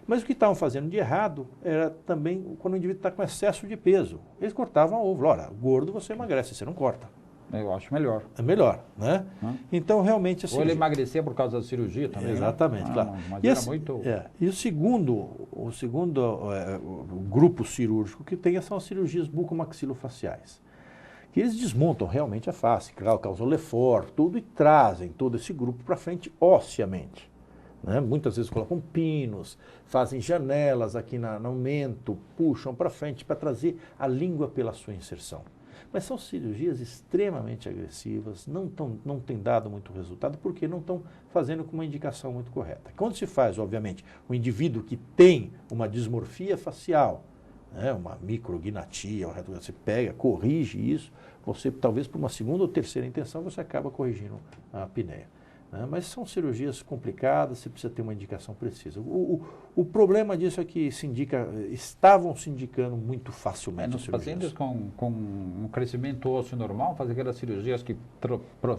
Mas o que estavam fazendo de errado era também quando o indivíduo está com excesso de peso. Eles cortavam a úvula. Olha, gordo você emagrece, você não corta. Eu acho melhor. É melhor, né? Então, realmente... Ou ele emagrecer por causa da cirurgia também, exatamente, né? Claro. Mas era muito... E o segundo grupo cirúrgico que tem são as cirurgias bucomaxilofaciais. Que eles desmontam realmente a face, causam Lefort, tudo, e trazem todo esse grupo para frente osseamente. Né? Muitas vezes colocam pinos, fazem janelas aqui no mento, puxam para frente para trazer a língua pela sua inserção. Mas são cirurgias extremamente agressivas, não têm dado muito resultado, porque não estão fazendo com uma indicação muito correta. Quando se faz, obviamente, um indivíduo que tem uma dismorfia facial, né, uma micrognatia, você pega, corrige isso, você talvez por uma segunda ou terceira intenção você acaba corrigindo a apneia. Né? Mas são cirurgias complicadas, você precisa ter uma indicação precisa. O problema disso é que estavam se indicando muito facilmente. Nos pacientes com um crescimento ósseo normal, fazer aquelas cirurgias que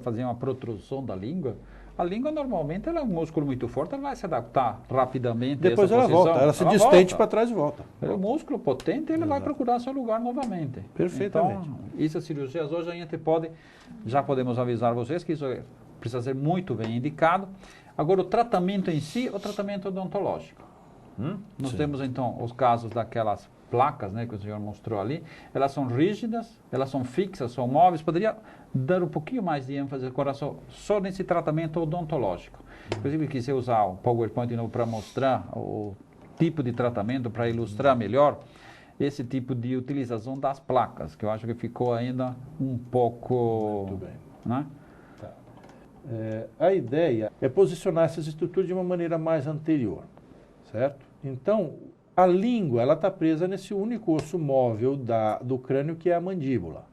faziam a protrusão da língua, a língua normalmente ela é um músculo muito forte, ela vai se adaptar rapidamente. Depois ela posição. volta, ela se distende para trás e volta. É um músculo potente, ele vai procurar seu lugar novamente. Perfeitamente. Então, essas cirurgias hoje a gente já podemos avisar vocês que isso precisa ser muito bem indicado. Agora, o tratamento em si, o tratamento odontológico. Nós temos então os casos daquelas placas, né, que o senhor mostrou ali, elas são rígidas, elas são fixas, são móveis. Poderia dar um pouquinho mais de ênfase coração só nesse tratamento odontológico. Inclusive, quis usar o PowerPoint para mostrar o tipo de tratamento, para ilustrar melhor esse tipo de utilização das placas, que eu acho que ficou ainda um pouco... Muito bem. Né? Tá. A ideia é posicionar essas estruturas de uma maneira mais anterior, certo? Então, a língua ela está presa nesse único osso móvel do crânio, que é a mandíbula.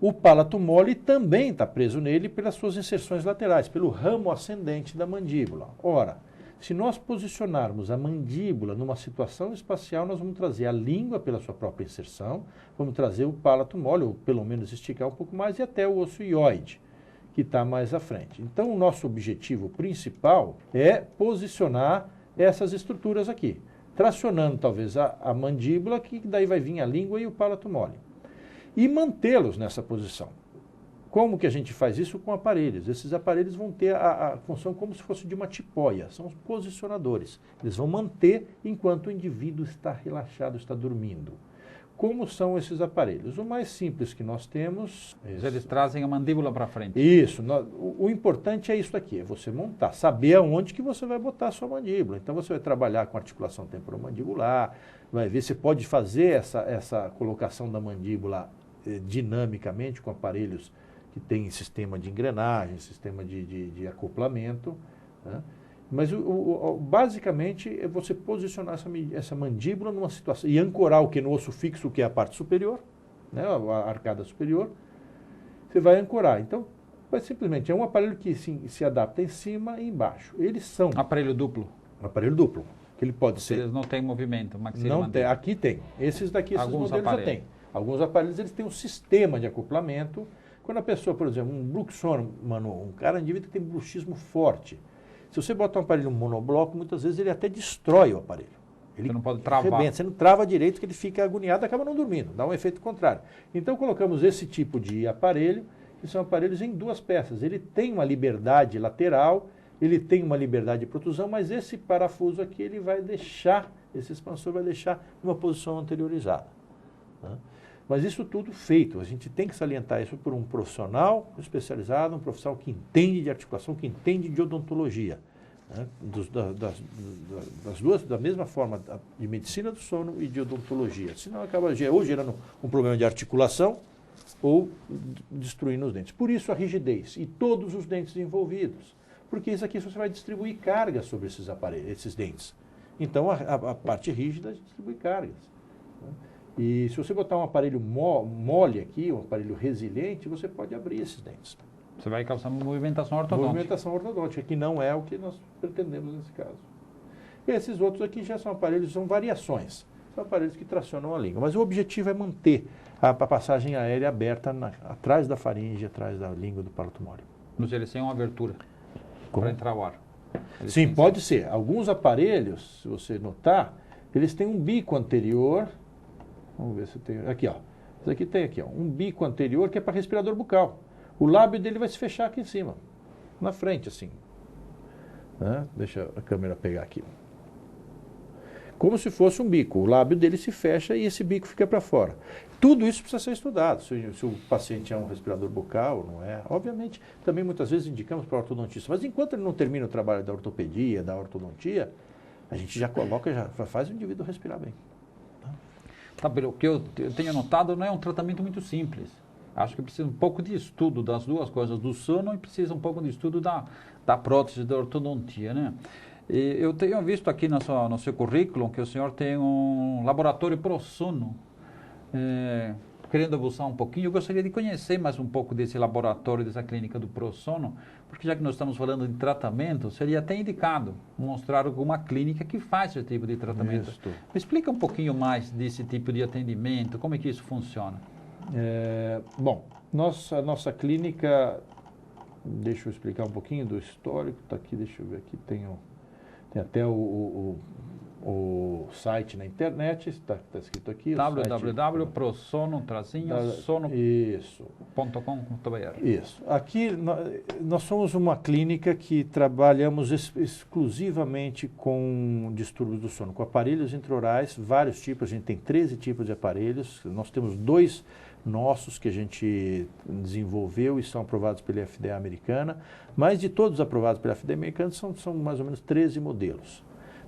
O palato mole também está preso nele pelas suas inserções laterais, pelo ramo ascendente da mandíbula. Ora, se nós posicionarmos a mandíbula numa situação espacial, nós vamos trazer a língua pela sua própria inserção, vamos trazer o palato mole, ou pelo menos esticar um pouco mais, e até o osso ióide, que está mais à frente. Então, o nosso objetivo principal é posicionar essas estruturas aqui, tracionando talvez a mandíbula, que daí vai vir a língua e o palato mole, e mantê-los nessa posição. Como que a gente faz isso? Com aparelhos. Esses aparelhos vão ter a função como se fosse de uma tipóia, são os posicionadores. Eles vão manter enquanto o indivíduo está relaxado, está dormindo. Como são esses aparelhos? O mais simples que nós temos... Eles trazem a mandíbula para frente. Isso. O importante é isso aqui, é você montar, saber aonde que você vai botar a sua mandíbula. Então você vai trabalhar com articulação temporomandibular, vai ver, você pode fazer essa colocação da mandíbula dinamicamente com aparelhos que tem sistema de engrenagem, sistema de acoplamento, né? Mas basicamente é você posicionar essa mandíbula numa situação e ancorar o que no osso fixo, que é a parte superior, né, a arcada superior, você vai ancorar. Então, simplesmente é um aparelho que se adapta em cima e embaixo. Eles são... Aparelho duplo. Aparelho duplo, que ele pode ser... Eles não têm movimento, não tem, aqui tem. Esses daqui, esses modelos já tem. Alguns aparelhos eles têm um sistema de acoplamento. Quando a pessoa, por exemplo, um bruxômano, um cara indivíduo que tem bruxismo forte, se você botar um aparelho monobloco, muitas vezes ele até destrói o aparelho. Ele você não pode travar. Arrebenta. Você não trava direito, que ele fica agoniado e acaba não dormindo. Dá um efeito contrário. Então colocamos esse tipo de aparelho, que são aparelhos em duas peças. Ele tem uma liberdade lateral, ele tem uma liberdade de protrusão, mas esse parafuso aqui, ele vai deixar, esse expansor vai deixar numa posição anteriorizada. Né? Mas isso tudo feito, a gente tem que salientar isso por um profissional especializado, um profissional que entende de articulação, que entende de odontologia. Né? Das duas, da mesma forma, de medicina do sono e de odontologia. Senão acaba ou gerando um problema de articulação ou destruindo os dentes. Por isso a rigidez e todos os dentes envolvidos. Porque isso aqui você vai distribuir cargas sobre esses aparelhos, esses dentes. Então a parte rígida distribui cargas. Né? E se você botar um aparelho mole aqui, um aparelho resiliente, você pode abrir esses dentes. Você vai causar movimentação ortodôntica. Movimentação ortodôntica, que não é o que nós pretendemos nesse caso. E esses outros aqui já são aparelhos, são variações. São aparelhos que tracionam a língua. Mas o objetivo é manter a passagem aérea aberta atrás da faringe, atrás da língua do palato mole. Mas eles têm uma abertura para entrar o ar. Sim, pode ser. Alguns aparelhos, se você notar, eles têm um bico anterior. Vamos ver se tem... Aqui, ó. Esse aqui tem aqui, ó, um bico anterior que é para respirador bucal. O lábio dele vai se fechar aqui em cima, na frente, assim. Né? Deixa a câmera pegar aqui. Como se fosse um bico. O lábio dele se fecha e esse bico fica para fora. Tudo isso precisa ser estudado. Se o paciente é um respirador bucal, não é. Obviamente, também muitas vezes indicamos para o ortodontista. Mas enquanto ele não termina o trabalho da ortopedia, da ortodontia, a gente já coloca, já faz o indivíduo respirar bem. Tá, pelo que eu tenho notado, não é um tratamento muito simples. Acho que precisa um pouco de estudo das duas coisas, do sono e precisa um pouco de estudo da prótese, da ortodontia, né? E eu tenho visto aqui no seu currículo que o senhor tem um laboratório pro sono. Querendo abusar um pouquinho, eu gostaria de conhecer mais um pouco desse laboratório, dessa clínica do ProSono, porque já que nós estamos falando de tratamento, seria até indicado mostrar alguma clínica que faz esse tipo de tratamento. Isso. Me explica um pouquinho mais desse tipo de atendimento, como é que isso funciona? Bom, a nossa clínica, deixa eu explicar um pouquinho do histórico, está aqui, deixa eu ver aqui, tem até o site na internet, está escrito aqui. www.prosono-sono.com.br. Isso. Aqui nós somos uma clínica que trabalhamos exclusivamente com distúrbios do sono, com aparelhos intraorais, vários tipos, a gente tem 13 tipos de aparelhos, nós temos 2 nossos que a gente desenvolveu e são aprovados pela FDA americana, mas de todos aprovados pela FDA americana são mais ou menos 13 modelos.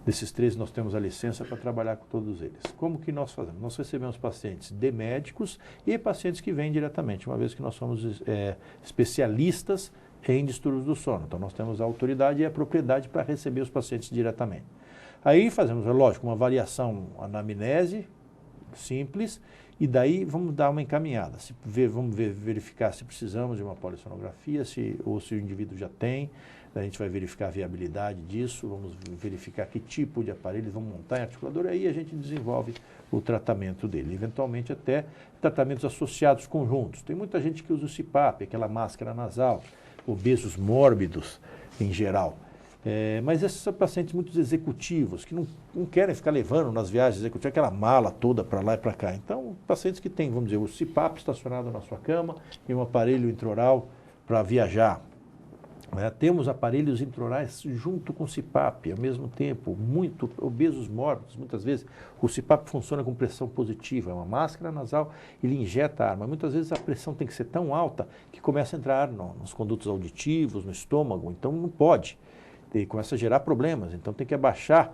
Desses 13 nós temos a licença para trabalhar com todos eles. Como que nós fazemos? Nós recebemos pacientes de médicos e pacientes que vêm diretamente, uma vez que nós somos especialistas em distúrbios do sono. Então nós temos a autoridade e a propriedade para receber os pacientes diretamente. Aí fazemos, lógico, uma avaliação anamnese simples e daí vamos dar uma encaminhada. Vamos verificar se precisamos de uma polissonografia ou se o indivíduo já tem. A gente vai verificar a viabilidade disso, vamos verificar que tipo de aparelho vamos montar em articulador, e aí a gente desenvolve o tratamento dele. Eventualmente até tratamentos associados conjuntos. Tem muita gente que usa o CPAP, aquela máscara nasal, obesos mórbidos em geral. Mas esses são pacientes muito executivos, que não querem ficar levando nas viagens executivas aquela mala toda para lá e para cá. Então, pacientes que têm, vamos dizer, o CPAP estacionado na sua cama e um aparelho intraoral para viajar. Temos aparelhos intraorais junto com o CPAP, ao mesmo tempo, muito obesos mórbidos, muitas vezes o CPAP funciona com pressão positiva, é uma máscara nasal, ele injeta ar, mas muitas vezes a pressão tem que ser tão alta que começa a entrar nos condutos auditivos, no estômago, então não pode. E começa a gerar problemas, então tem que abaixar,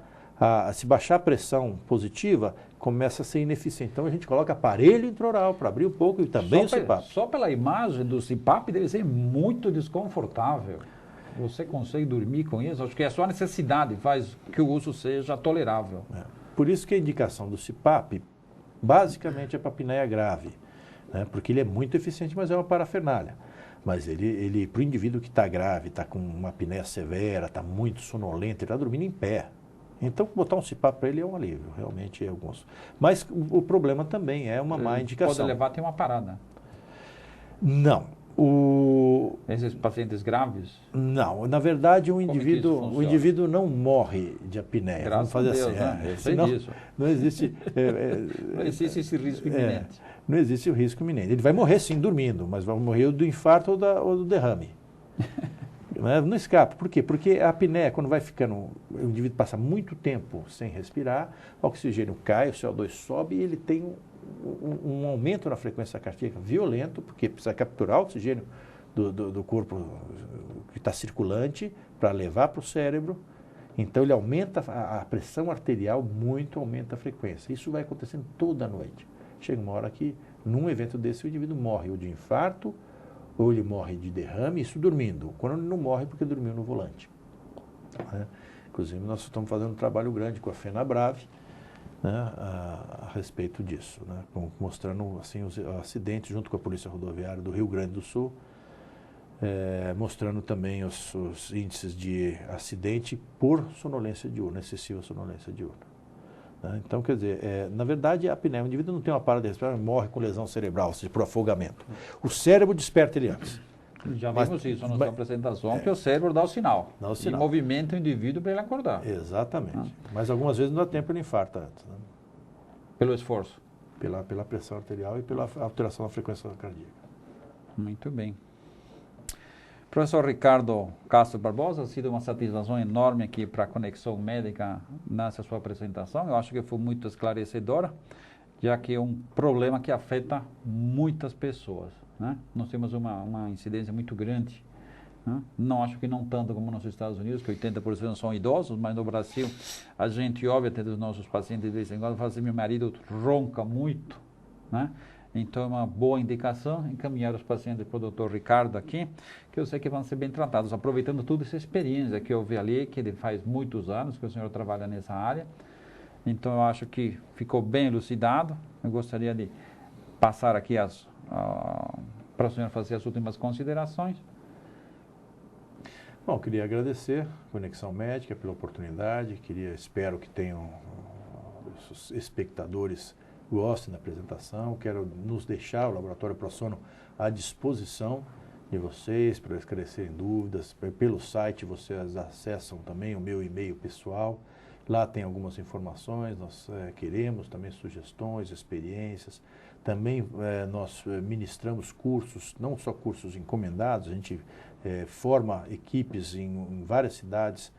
se baixar a pressão positiva, começa a ser ineficiente. Então a gente coloca aparelho intraoral para abrir um pouco e também o CPAP. Só pela imagem do CPAP deve ser muito desconfortável. Você consegue dormir com isso? Acho que é só a necessidade faz que o uso seja tolerável. Por isso que a indicação do CPAP basicamente é para apneia grave, né? Porque ele é muito eficiente, mas é uma parafernália. Mas ele para o indivíduo que está grave, está com uma apneia severa, está muito sonolento, ele está dormindo em pé. Então, botar um CPAP para ele é um alívio, realmente é alguns. Mas o problema também é uma má indicação. Pode levar até uma parada. Não. Esses pacientes graves? Não, na verdade o indivíduo não morre de apneia. Graças Vamos fazer a Deus, assim. né? Senão, disso. Não existe. Não existe esse risco iminente. Não existe o risco iminente. Ele vai morrer sim dormindo, mas vai morrer do infarto ou do derrame. Não escapa. Por quê? Porque a apneia, quando vai ficando, o indivíduo passa muito tempo sem respirar, o oxigênio cai, o CO2 sobe e ele tem um aumento na frequência cardíaca violento, porque precisa capturar o oxigênio do corpo que está circulante para levar para o cérebro. Então ele aumenta a pressão arterial muito, aumenta a frequência. Isso vai acontecendo toda noite. Chega uma hora que, num evento desse, o indivíduo morre ou de infarto, ou ele morre de derrame, isso dormindo. Quando ele não morre, porque dormiu no volante. Inclusive, nós estamos fazendo um trabalho grande com a FenaBrave, né, a respeito disso, né, mostrando assim, os acidentes junto com a Polícia Rodoviária do Rio Grande do Sul, mostrando também os índices de acidente por sonolência diurna, excessiva sonolência diurna. Então, quer dizer, na verdade, a apneia, o indivíduo não tem uma parada respiratória, morre com lesão cerebral, ou seja, por afogamento. O cérebro desperta ele antes. Já vimos isso na sua apresentação, que o cérebro dá o sinal. Dá o sinal. E movimenta o indivíduo para ele acordar. Exatamente. Mas algumas vezes não dá tempo, ele infarta antes. Né? Pelo esforço. Pela pressão arterial e pela alteração da frequência cardíaca. Muito bem. Professor Ricardo Castro Barbosa, ha sido uma satisfação enorme aqui para a Conexão Médica nessa sua apresentação. Eu acho que foi muito esclarecedora, já que é um problema que afeta muitas pessoas, né? Nós temos uma incidência muito grande, né? Não acho que não tanto como nos Estados Unidos, que 80% são idosos, mas no Brasil a gente ouve até dos nossos pacientes de vez em quando, fala assim, meu marido ronca muito, né? Então, é uma boa indicação encaminhar os pacientes para o Dr. Ricardo aqui, que eu sei que vão ser bem tratados, aproveitando toda essa experiência que eu vi ali, que ele faz muitos anos que o senhor trabalha nessa área. Então, eu acho que ficou bem elucidado. Eu gostaria de passar aqui para o senhor fazer as últimas considerações. Bom, queria agradecer a Conexão Médica pela oportunidade, espero que tenham os espectadores gostem da apresentação, quero nos deixar o Laboratório ProSono à disposição de vocês para esclarecerem dúvidas. Pelo site vocês acessam também o meu e-mail pessoal, lá tem algumas informações, nós queremos também sugestões, experiências. Também nós ministramos cursos, não só cursos encomendados, a gente forma equipes em várias cidades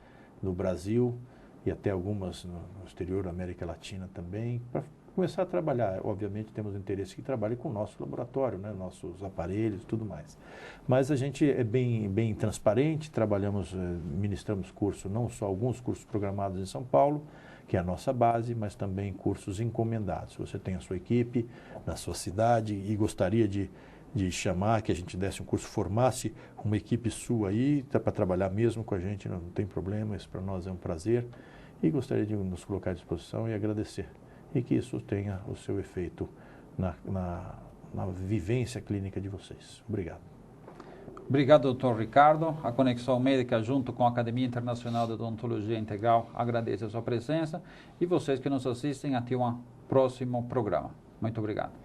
no Brasil e até algumas no exterior da América Latina também, para começar a trabalhar. Obviamente temos interesse que trabalhe com o nosso laboratório, né, nossos aparelhos e tudo mais. Mas a gente é bem transparente, ministramos curso, não só alguns cursos programados em São Paulo, que é a nossa base, mas também cursos encomendados. Se você tem a sua equipe na sua cidade e gostaria de chamar, que a gente desse um curso, formasse uma equipe sua aí, para trabalhar mesmo com a gente, não tem problema, isso para nós é um prazer. E gostaria de nos colocar à disposição e agradecer. E que isso tenha o seu efeito na vivência clínica de vocês. Obrigado. Obrigado, Dr. Ricardo. A Conexão Médica, junto com a Academia Internacional de Odontologia Integral, agradece a sua presença. E vocês que nos assistem, até um próximo programa. Muito obrigado.